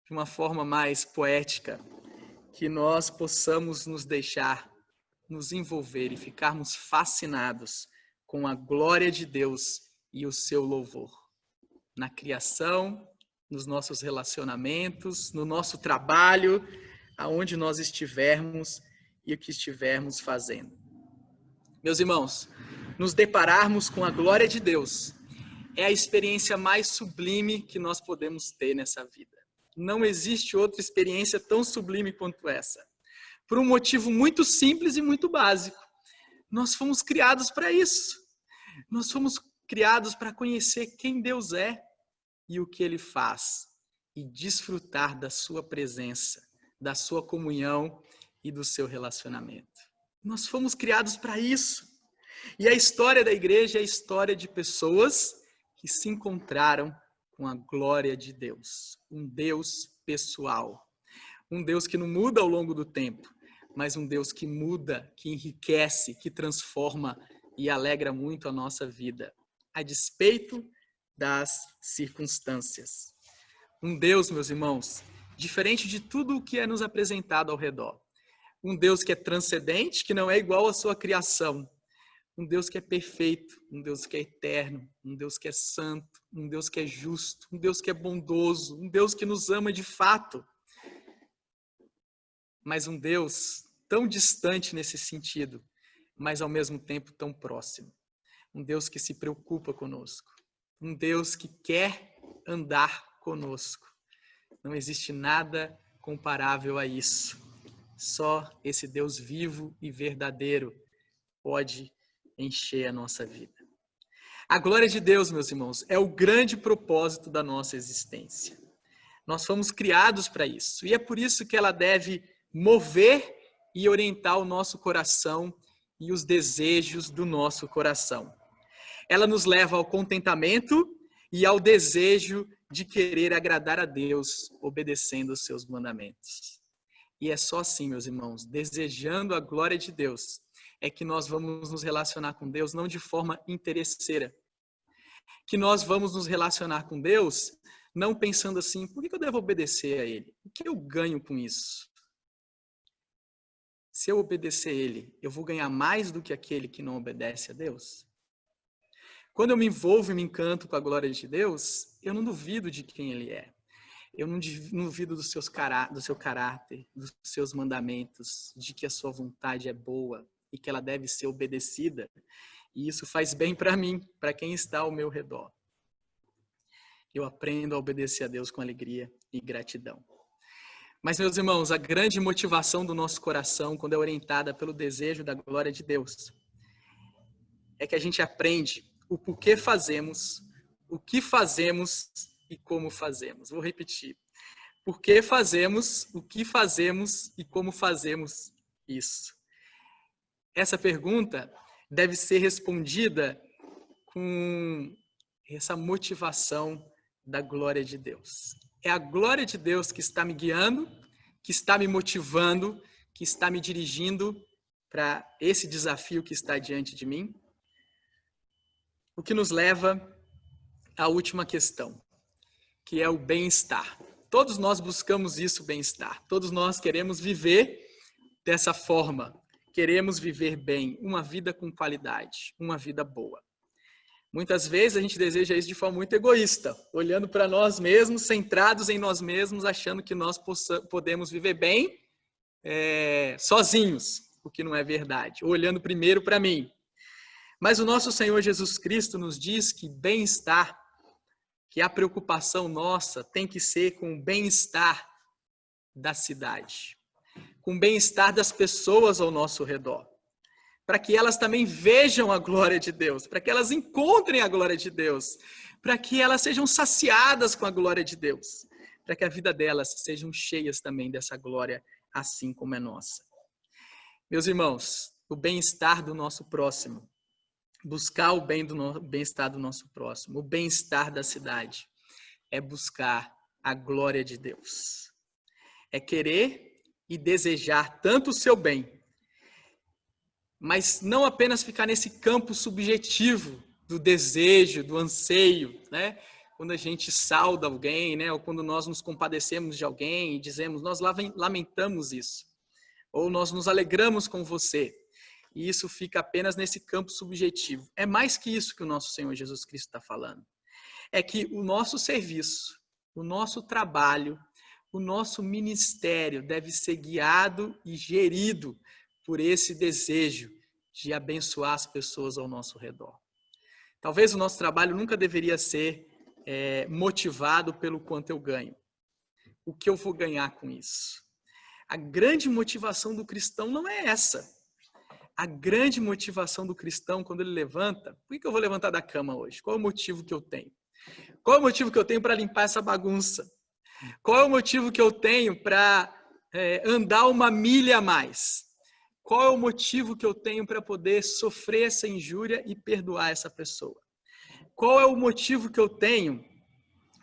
de uma forma mais poética, que nós possamos nos deixar nos envolver e ficarmos fascinados com a glória de Deus e o seu louvor. Na criação, nos nossos relacionamentos, no nosso trabalho, aonde nós estivermos e o que estivermos fazendo. Meus irmãos, nos depararmos com a glória de Deus é a experiência mais sublime que nós podemos ter nessa vida. Não existe outra experiência tão sublime quanto essa. Por um motivo muito simples e muito básico. Nós fomos criados para isso. Nós fomos criados para conhecer quem Deus é e o que Ele faz. E desfrutar da sua presença, da sua comunhão e do seu relacionamento. Nós fomos criados para isso. E a história da igreja é a história de pessoas que se encontraram com a glória de Deus. Um Deus pessoal. Um Deus que não muda ao longo do tempo, mas um Deus que muda, que enriquece, que transforma e alegra muito a nossa vida, a despeito das circunstâncias. Um Deus, meus irmãos, diferente de tudo o que é nos apresentado ao redor. Um Deus que é transcendente, que não é igual à sua criação. Um Deus que é perfeito, um Deus que é eterno, um Deus que é santo, um Deus que é justo, um Deus que é bondoso, um Deus que nos ama de fato. Mas um Deus tão distante nesse sentido, mas ao mesmo tempo tão próximo. Um Deus que se preocupa conosco. Um Deus que quer andar conosco. Não existe nada comparável a isso. Só esse Deus vivo e verdadeiro pode encher a nossa vida. A glória de Deus, meus irmãos, é o grande propósito da nossa existência. Nós fomos criados para isso. E é por isso que ela deve mover e orientar o nosso coração e os desejos do nosso coração. Ela nos leva ao contentamento e ao desejo de querer agradar a Deus, obedecendo os seus mandamentos. E é só assim, meus irmãos, desejando a glória de Deus, é que nós vamos nos relacionar com Deus não de forma interesseira. Que nós vamos nos relacionar com Deus não pensando assim, por que eu devo obedecer a Ele? O que eu ganho com isso? Se eu obedecer a Ele, eu vou ganhar mais do que aquele que não obedece a Deus? Quando eu me envolvo e me encanto com a glória de Deus, eu não duvido de quem Ele é. Eu não duvido do seu caráter, dos seus mandamentos, de que a sua vontade é boa e que ela deve ser obedecida. E isso faz bem para mim, para quem está ao meu redor. Eu aprendo a obedecer a Deus com alegria e gratidão. Mas, meus irmãos, a grande motivação do nosso coração, quando é orientada pelo desejo da glória de Deus, é que a gente aprende o porquê fazemos, o que fazemos e como fazemos. Vou repetir. Por que fazemos, o que fazemos e como fazemos isso? Essa pergunta deve ser respondida com essa motivação da glória de Deus. É a glória de Deus que está me guiando, que está me motivando, que está me dirigindo para esse desafio que está diante de mim. O que nos leva à última questão, que é o bem-estar. Todos nós buscamos isso, bem-estar. Todos nós queremos viver dessa forma. Queremos viver bem, uma vida com qualidade, uma vida boa. Muitas vezes a gente deseja isso de forma muito egoísta, olhando para nós mesmos, centrados em nós mesmos, achando que nós podemos viver bem sozinhos, o que não é verdade, olhando primeiro para mim. Mas o nosso Senhor Jesus Cristo nos diz que bem-estar, que a preocupação nossa tem que ser com o bem-estar da cidade, com o bem-estar das pessoas ao nosso redor, para que elas também vejam a glória de Deus, para que elas encontrem a glória de Deus, para que elas sejam saciadas com a glória de Deus, para que a vida delas sejam cheias também dessa glória, assim como é nossa. Meus irmãos, o bem-estar do nosso próximo, buscar o bem-estar do nosso próximo, o bem-estar da cidade, é buscar a glória de Deus. É querer e desejar tanto o seu bem, mas não apenas ficar nesse campo subjetivo do desejo, do anseio, né? Quando a gente sauda alguém, né? Ou quando nós nos compadecemos de alguém e dizemos, nós lamentamos isso, ou nós nos alegramos com você. E isso fica apenas nesse campo subjetivo. É mais que isso que o nosso Senhor Jesus Cristo está falando. É que o nosso serviço, o nosso trabalho, o nosso ministério deve ser guiado e gerido por esse desejo de abençoar as pessoas ao nosso redor. Talvez o nosso trabalho nunca deveria ser motivado pelo quanto eu ganho. O que eu vou ganhar com isso? A grande motivação do cristão não é essa. A grande motivação do cristão, quando ele levanta, por que eu vou levantar da cama hoje? Qual é o motivo que eu tenho? Qual é o motivo que eu tenho para limpar essa bagunça? Qual é o motivo que eu tenho para andar uma milha a mais? Qual é o motivo que eu tenho para poder sofrer essa injúria e perdoar essa pessoa? Qual é o motivo que eu tenho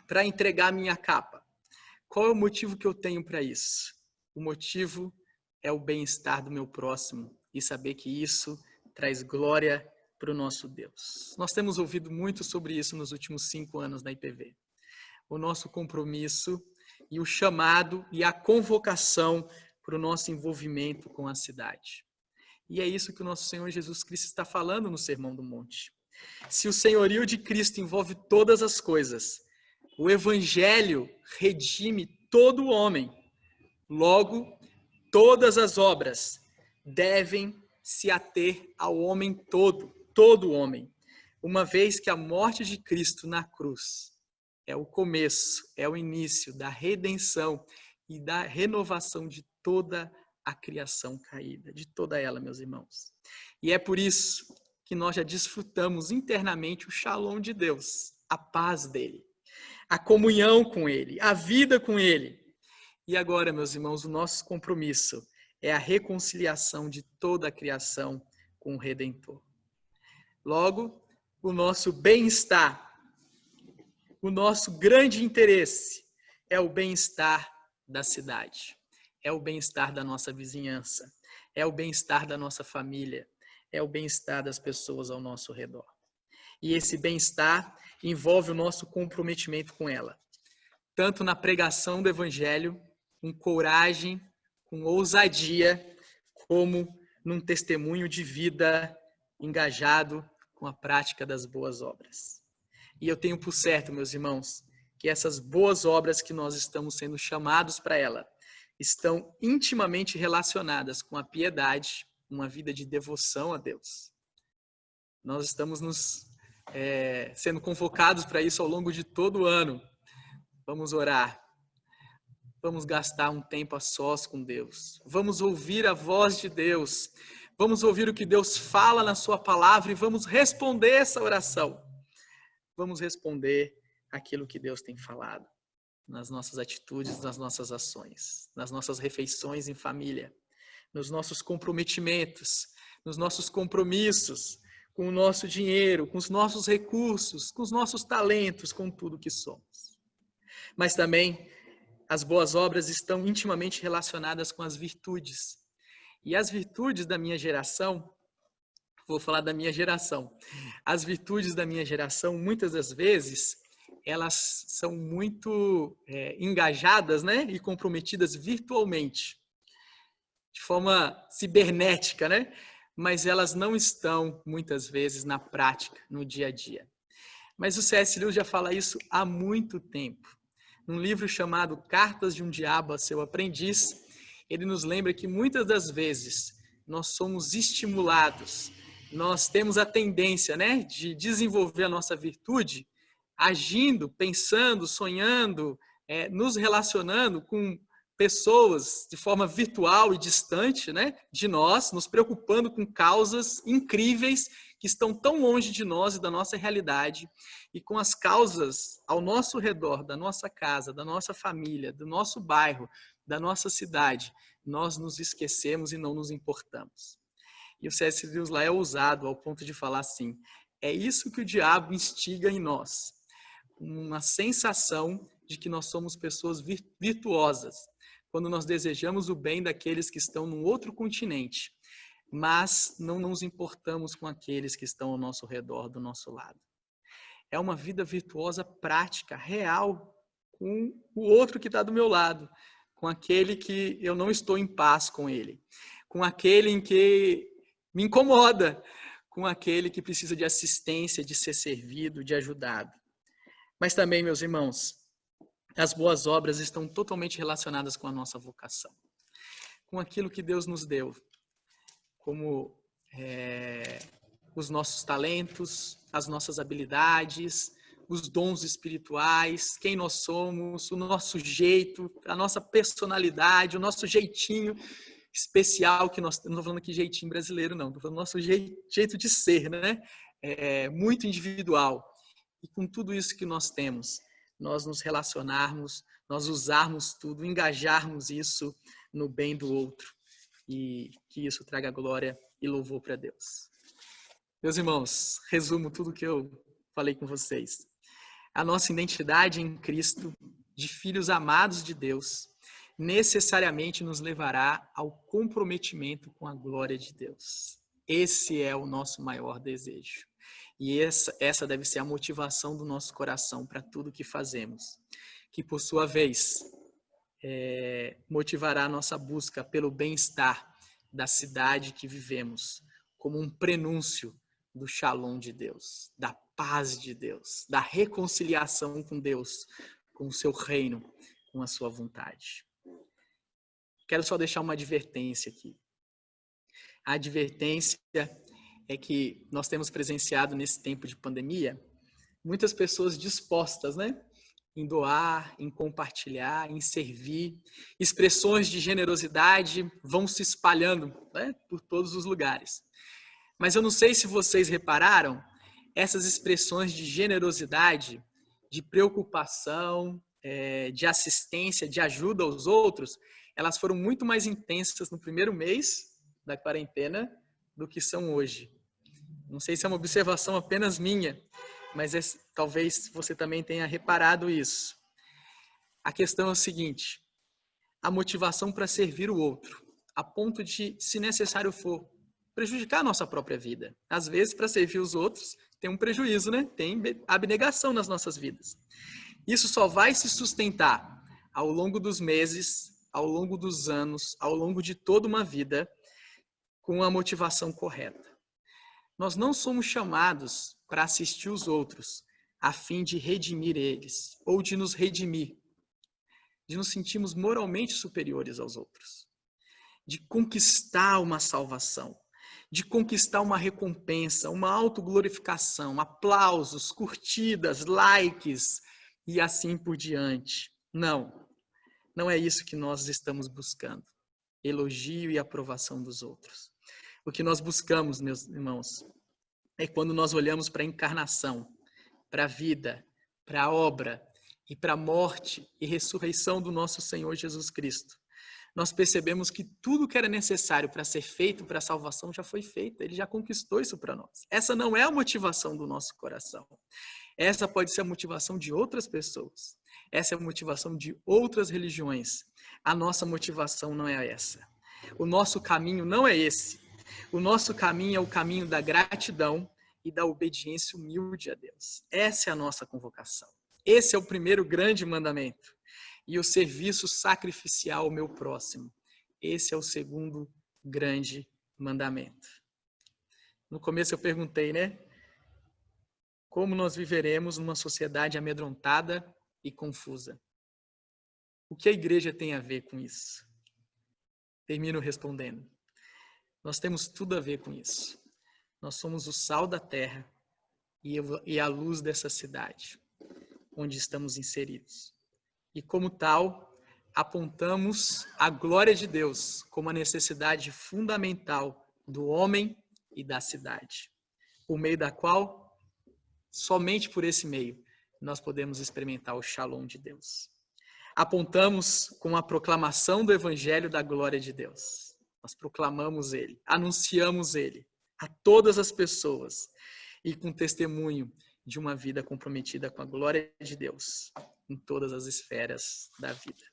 para entregar a minha capa? Qual é o motivo que eu tenho para isso? O motivo é o bem-estar do meu próximo e saber que isso traz glória para o nosso Deus. Nós temos ouvido muito sobre isso nos últimos 5 anos na IPV. O nosso compromisso e o chamado e a convocação para o nosso envolvimento com a cidade. E é isso que o nosso Senhor Jesus Cristo está falando no Sermão do Monte. Se o senhorio de Cristo envolve todas as coisas, o Evangelho redime todo o homem. Logo, todas as obras devem se ater ao homem todo homem, uma vez que a morte de Cristo na cruz é o começo, é o início da redenção e da renovação de toda a criação caída, de toda ela, meus irmãos. E é por isso que nós já desfrutamos internamente o shalom de Deus, a paz dele, a comunhão com ele, a vida com ele. E agora, meus irmãos, o nosso compromisso é a reconciliação de toda a criação com o Redentor. Logo, o nosso bem-estar, o nosso grande interesse é o bem-estar da cidade, é o bem-estar da nossa vizinhança, é o bem-estar da nossa família, é o bem-estar das pessoas ao nosso redor. E esse bem-estar envolve o nosso comprometimento com ela, tanto na pregação do Evangelho, com coragem, com ousadia, como num testemunho de vida engajado com a prática das boas obras. E eu tenho por certo, meus irmãos, que essas boas obras que nós estamos sendo chamados para ela estão intimamente relacionadas com a piedade, uma vida de devoção a Deus. Nós estamos sendo convocados para isso ao longo de todo o ano. Vamos orar. Vamos gastar um tempo a sós com Deus. Vamos ouvir a voz de Deus. Vamos ouvir o que Deus fala na sua palavra e vamos responder essa oração. Vamos responder aquilo que Deus tem falado nas nossas atitudes, nas nossas ações, nas nossas refeições em família, nos nossos comprometimentos, nos nossos compromissos com o nosso dinheiro, com os nossos recursos, com os nossos talentos, com tudo que somos. Mas também as boas obras estão intimamente relacionadas com as virtudes. E as virtudes da minha geração, vou falar da minha geração, as virtudes da minha geração, muitas das vezes, elas são muito engajadas, né, e comprometidas virtualmente, de forma cibernética, né? Mas elas não estão, muitas vezes, na prática, no dia a dia. Mas o C.S. Lewis já fala isso há muito tempo. Num livro chamado Cartas de um Diabo a Seu Aprendiz, ele nos lembra que muitas das vezes nós somos estimulados, nós temos a tendência, né, de desenvolver a nossa virtude agindo, pensando, sonhando, nos relacionando com pessoas de forma virtual e distante, né, de nós, nos preocupando com causas incríveis que estão tão longe de nós e da nossa realidade, e com as causas ao nosso redor, da nossa casa, da nossa família, do nosso bairro, da nossa cidade, nós nos esquecemos e não nos importamos. E o C.S. Lewis lá é ousado ao ponto de falar assim, é isso que o diabo instiga em nós, uma sensação de que nós somos pessoas virtuosas, quando nós desejamos o bem daqueles que estão num outro continente, mas não nos importamos com aqueles que estão ao nosso redor, do nosso lado. É uma vida virtuosa prática, real, com o outro que está do meu lado, com aquele que eu não estou em paz com ele, com aquele em que me incomoda, com aquele que precisa de assistência, de ser servido, de ajudado. Mas também, meus irmãos, as boas obras estão totalmente relacionadas com a nossa vocação, com aquilo que Deus nos deu, como os nossos talentos, as nossas habilidades, os dons espirituais, quem nós somos, o nosso jeito, a nossa personalidade, o nosso jeitinho especial, que nós, não estou falando aqui jeitinho brasileiro, não, estou falando nosso jeito de ser, né? Muito individual. E com tudo isso que nós temos, nós nos relacionarmos, nós usarmos tudo, engajarmos isso no bem do outro e que isso traga glória e louvor para Deus. Meus irmãos, resumo tudo que eu falei com vocês. A nossa identidade em Cristo, de filhos amados de Deus, necessariamente nos levará ao comprometimento com a glória de Deus. Esse é o nosso maior desejo. E essa deve ser a motivação do nosso coração para tudo que fazemos, que por sua vez motivará a nossa busca pelo bem-estar da cidade que vivemos, como um prenúncio do shalom de Deus, da paz de Deus, da reconciliação com Deus, com o seu reino, com a sua vontade. Quero só deixar uma advertência aqui. A advertência é que nós temos presenciado nesse tempo de pandemia muitas pessoas dispostas, né, em doar, em compartilhar, em servir. Expressões de generosidade vão se espalhando, né, por todos os lugares. Mas eu não sei se vocês repararam, essas expressões de generosidade, de preocupação, de assistência, de ajuda aos outros, elas foram muito mais intensas no primeiro mês da quarentena do que são hoje. Não sei se é uma observação apenas minha, mas talvez você também tenha reparado isso. A questão é o seguinte: a motivação para servir o outro, a ponto de, se necessário for, prejudicar a nossa própria vida. Às vezes, para servir os outros, tem um prejuízo, né? Tem abnegação nas nossas vidas. Isso só vai se sustentar ao longo dos meses, ao longo dos anos, ao longo de toda uma vida, com a motivação correta. Nós não somos chamados para assistir os outros a fim de redimir eles, ou de nos redimir, de nos sentirmos moralmente superiores aos outros, de conquistar uma salvação, de conquistar uma recompensa, uma autoglorificação, aplausos, curtidas, likes e assim por diante. Não é isso que nós estamos buscando. Elogio e aprovação dos outros. O que nós buscamos, meus irmãos, é quando nós olhamos para a encarnação, para a vida, para a obra e para a morte e ressurreição do nosso Senhor Jesus Cristo. Nós percebemos que tudo que era necessário para ser feito para a salvação já foi feito. Ele já conquistou isso para nós. Essa não é a motivação do nosso coração. Essa pode ser a motivação de outras pessoas. Essa é a motivação de outras religiões. A nossa motivação não é essa. O nosso caminho não é esse. O nosso caminho é o caminho da gratidão e da obediência humilde a Deus. Essa é a nossa convocação. Esse é o primeiro grande mandamento. E o serviço sacrificial ao meu próximo. Esse é o segundo grande mandamento. No começo eu perguntei, né? Como nós viveremos numa sociedade amedrontada e confusa? O que a igreja tem a ver com isso? Termino respondendo. Nós temos tudo a ver com isso. Nós somos o sal da terra e a luz dessa cidade, onde estamos inseridos. E como tal, apontamos a glória de Deus como a necessidade fundamental do homem e da cidade, por meio da qual, somente por esse meio, nós podemos experimentar o Shalom de Deus. Apontamos com a proclamação do Evangelho da glória de Deus. Nós proclamamos ele, anunciamos ele a todas as pessoas e com testemunho de uma vida comprometida com a glória de Deus em todas as esferas da vida.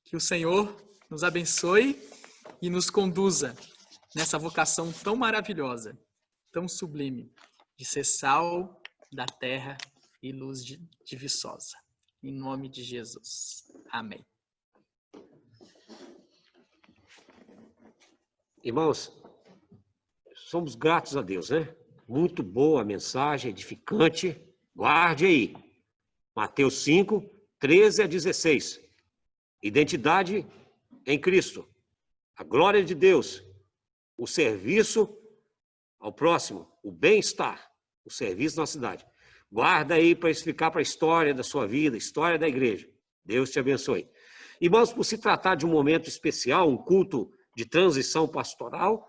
Que o Senhor nos abençoe e nos conduza nessa vocação tão maravilhosa, tão sublime, de ser sal da terra e luz de Viçosa. Em nome de Jesus. Amém. Irmãos, somos gratos a Deus, né? Muito boa a mensagem, edificante. Guarde aí. Mateus 5, 13 a 16. Identidade em Cristo. A glória de Deus. O serviço ao próximo. O bem-estar. O serviço na cidade. Guarda aí para isso ficar para a história da sua vida, história da igreja. Deus te abençoe. Irmãos, por se tratar de um momento especial, um culto de transição pastoral,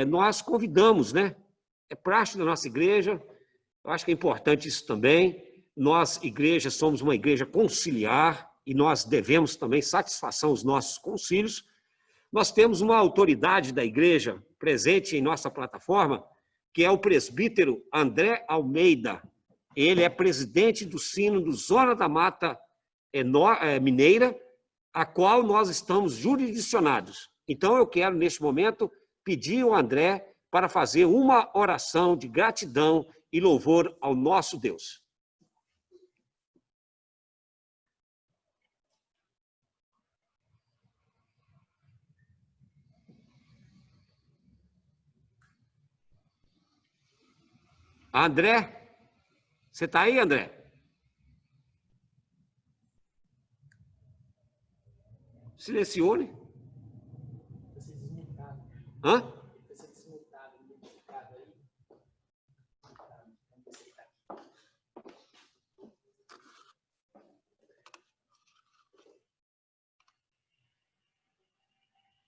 nós convidamos, né? É praxe da nossa igreja, eu acho que é importante isso também. Nós, igreja, somos uma igreja conciliar e nós devemos também satisfação aos nossos concílios. Nós temos uma autoridade da igreja presente em nossa plataforma, que é o presbítero André Almeida. Ele é presidente do Sínodo Zona da Mata Mineira, a qual nós estamos jurisdicionados. Então, eu quero, neste momento, pedir ao André para fazer uma oração de gratidão e louvor ao nosso Deus. André? Você está aí, André? Silenciou, né? Hã?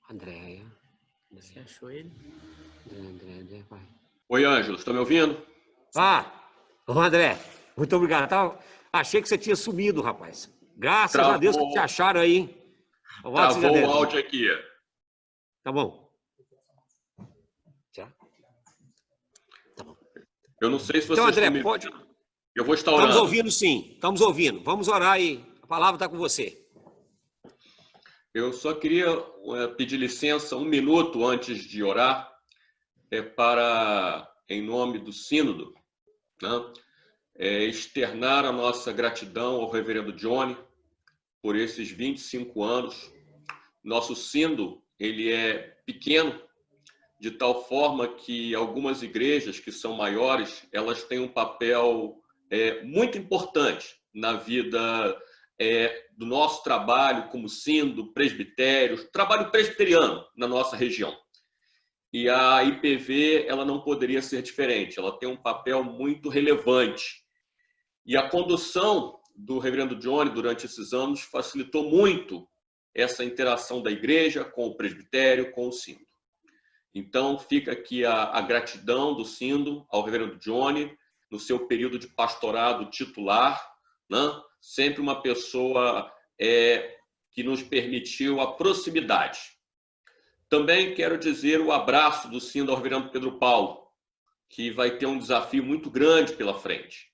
Andréia. Você achou ele? André, vai. Oi, Ângelo, está me ouvindo? Ô André, muito obrigado. Achei que você tinha sumido, rapaz. Graças a Deus que te acharam aí, hein? Travou o áudio aqui. Tá bom. Já? Tá bom. Eu não sei se vocês então, André, estão me... pode... Eu vou estar orando. Estamos ouvindo, sim. Estamos ouvindo. Vamos orar aí. A palavra está com você. Eu só queria pedir licença 1 minuto antes de orar, para, em nome do Sínodo, né, externar a nossa gratidão ao reverendo Johnny por esses 25 anos. Nosso Sínodo, ele é pequeno, de tal forma que algumas igrejas que são maiores, elas têm um papel muito importante na vida do nosso trabalho como sínodo, presbitério, trabalho presbiteriano na nossa região. E a IPV, ela não poderia ser diferente, ela tem um papel muito relevante. E a condução do reverendo Johnny durante esses anos facilitou muito essa interação da igreja com o presbitério, com o sínodo. Então, fica aqui a gratidão do sínodo ao reverendo Johnny, no seu período de pastorado titular, né? Sempre uma pessoa que nos permitiu a proximidade. Também quero dizer o abraço do sínodo ao reverendo Pedro Paulo, que vai ter um desafio muito grande pela frente,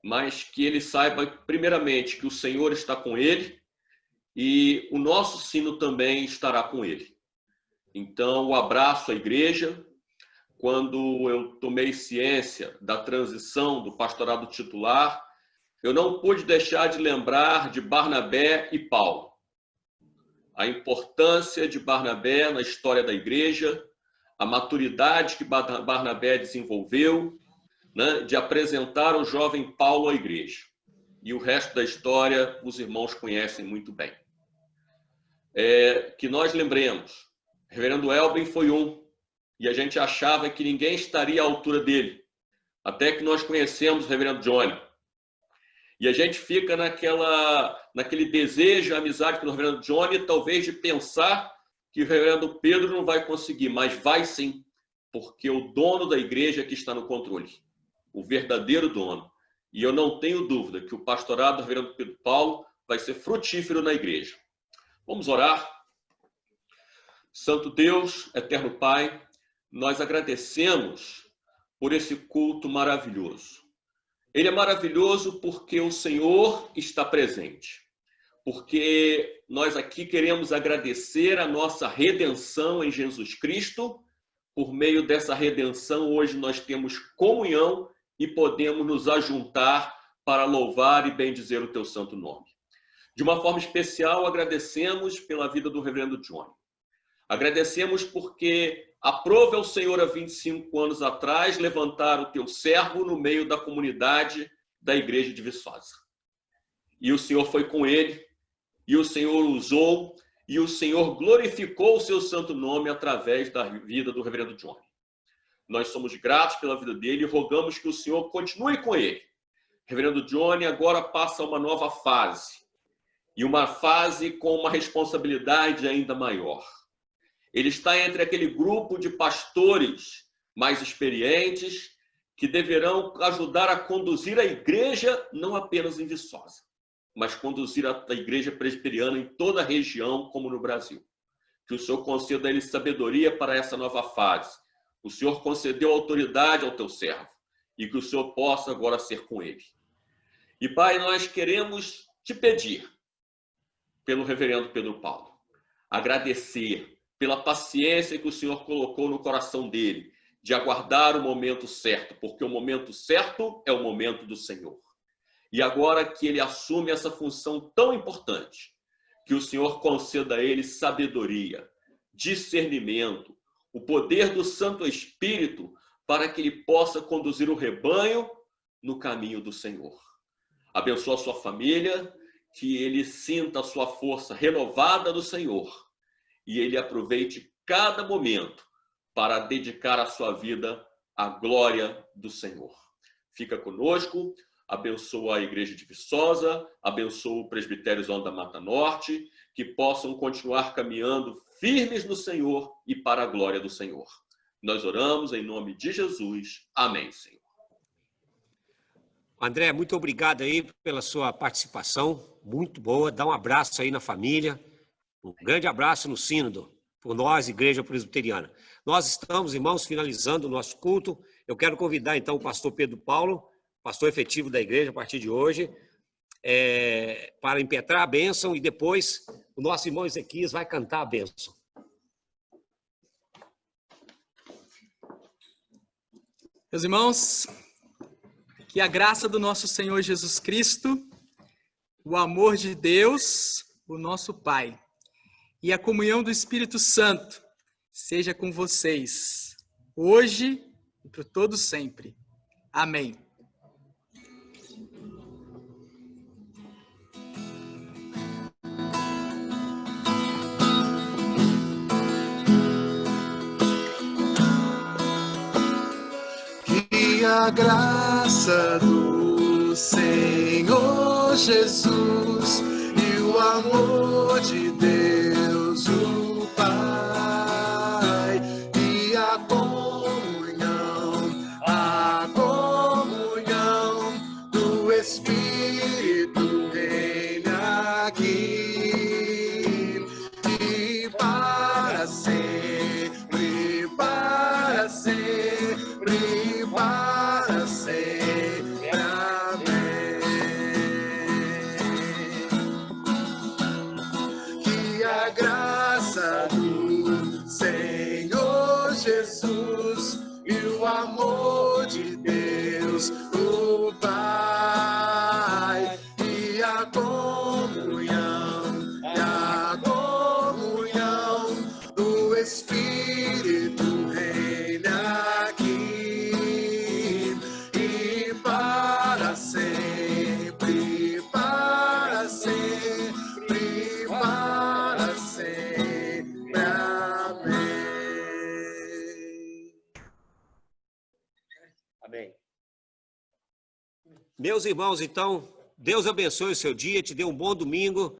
mas que ele saiba, primeiramente, que o Senhor está com ele e o nosso sínodo também estará com ele. Então, o abraço à igreja. Quando eu tomei ciência da transição do pastorado titular, eu não pude deixar de lembrar de Barnabé e Paulo. A importância de Barnabé na história da igreja, a maturidade que Barnabé desenvolveu, né, de apresentar o jovem Paulo à igreja. E o resto da história os irmãos conhecem muito bem. Que nós lembremos, o reverendo Elben foi e a gente achava que ninguém estaria à altura dele, até que nós conhecemos o reverendo Johnny. E a gente fica naquele desejo, amizade com o reverendo Johnny, talvez de pensar que o reverendo Pedro não vai conseguir, mas vai sim, porque o dono da igreja é que está no controle, o verdadeiro dono. E eu não tenho dúvida que o pastorado do reverendo Pedro Paulo vai ser frutífero na igreja. Vamos orar. Santo Deus, eterno Pai, nós agradecemos por esse culto maravilhoso. Ele é maravilhoso porque o Senhor está presente. Porque nós aqui queremos agradecer a nossa redenção em Jesus Cristo. Por meio dessa redenção, hoje nós temos comunhão e podemos nos ajuntar para louvar e bendizer o teu santo nome. De uma forma especial, agradecemos pela vida do reverendo Johnny. Agradecemos porque aprove ao Senhor há 25 anos atrás levantar o teu servo no meio da comunidade da igreja de Viçosa. E o Senhor foi com ele, e o Senhor o usou, e o Senhor glorificou o seu santo nome através da vida do reverendo Johnny. Nós somos gratos pela vida dele e rogamos que o Senhor continue com ele. Reverendo Johnny agora passa uma nova fase, e uma fase com uma responsabilidade ainda maior. Ele está entre aquele grupo de pastores mais experientes que deverão ajudar a conduzir a igreja, não apenas em Viçosa, mas conduzir a igreja presbiteriana em toda a região, como no Brasil. Que o Senhor conceda a ele sabedoria para essa nova fase. O Senhor concedeu autoridade ao teu servo e que o Senhor possa agora ser com ele. E, Pai, nós queremos te pedir, pelo reverendo Pedro Paulo, agradecer pela paciência que o Senhor colocou no coração dele, de aguardar o momento certo, porque o momento certo é o momento do Senhor. E agora que ele assume essa função tão importante, que o Senhor conceda a ele sabedoria, discernimento, o poder do Santo Espírito, para que ele possa conduzir o rebanho no caminho do Senhor. Abençoa a sua família, que ele sinta a sua força renovada do Senhor, e ele aproveite cada momento para dedicar a sua vida à glória do Senhor. Fica conosco, abençoa a igreja de Viçosa, abençoa o presbitério Zona da Mata Norte, que possam continuar caminhando firmes no Senhor e para a glória do Senhor. Nós oramos em nome de Jesus. Amém, Senhor. André, muito obrigado aí pela sua participação, muito boa. Dá um abraço aí na família, um grande abraço no sínodo, por nós, Igreja Presbiteriana. Nós estamos, irmãos, finalizando o nosso culto. Eu quero convidar, então, o pastor Pedro Paulo, pastor efetivo da igreja a partir de hoje, para impetrar a bênção, e depois o nosso irmão Ezequias vai cantar a bênção. Meus irmãos, que a graça do nosso Senhor Jesus Cristo, o amor de Deus, o nosso Pai, e a comunhão do Espírito Santo seja com vocês, hoje e para todo sempre. Amém. Que a graça do Senhor Jesus e o amor de Deus, o Pai, e a comunhão do Espírito reine aqui e para sempre, para sempre, para sempre. Amém. Que a graça do Senhor Jesus e o amor de Deus, o Pai, e a comunhão do Espírito reine aqui e para sempre, para sempre, para sempre. Amém. Amém. Meus irmãos, então, Deus abençoe o seu dia, te dê um bom domingo.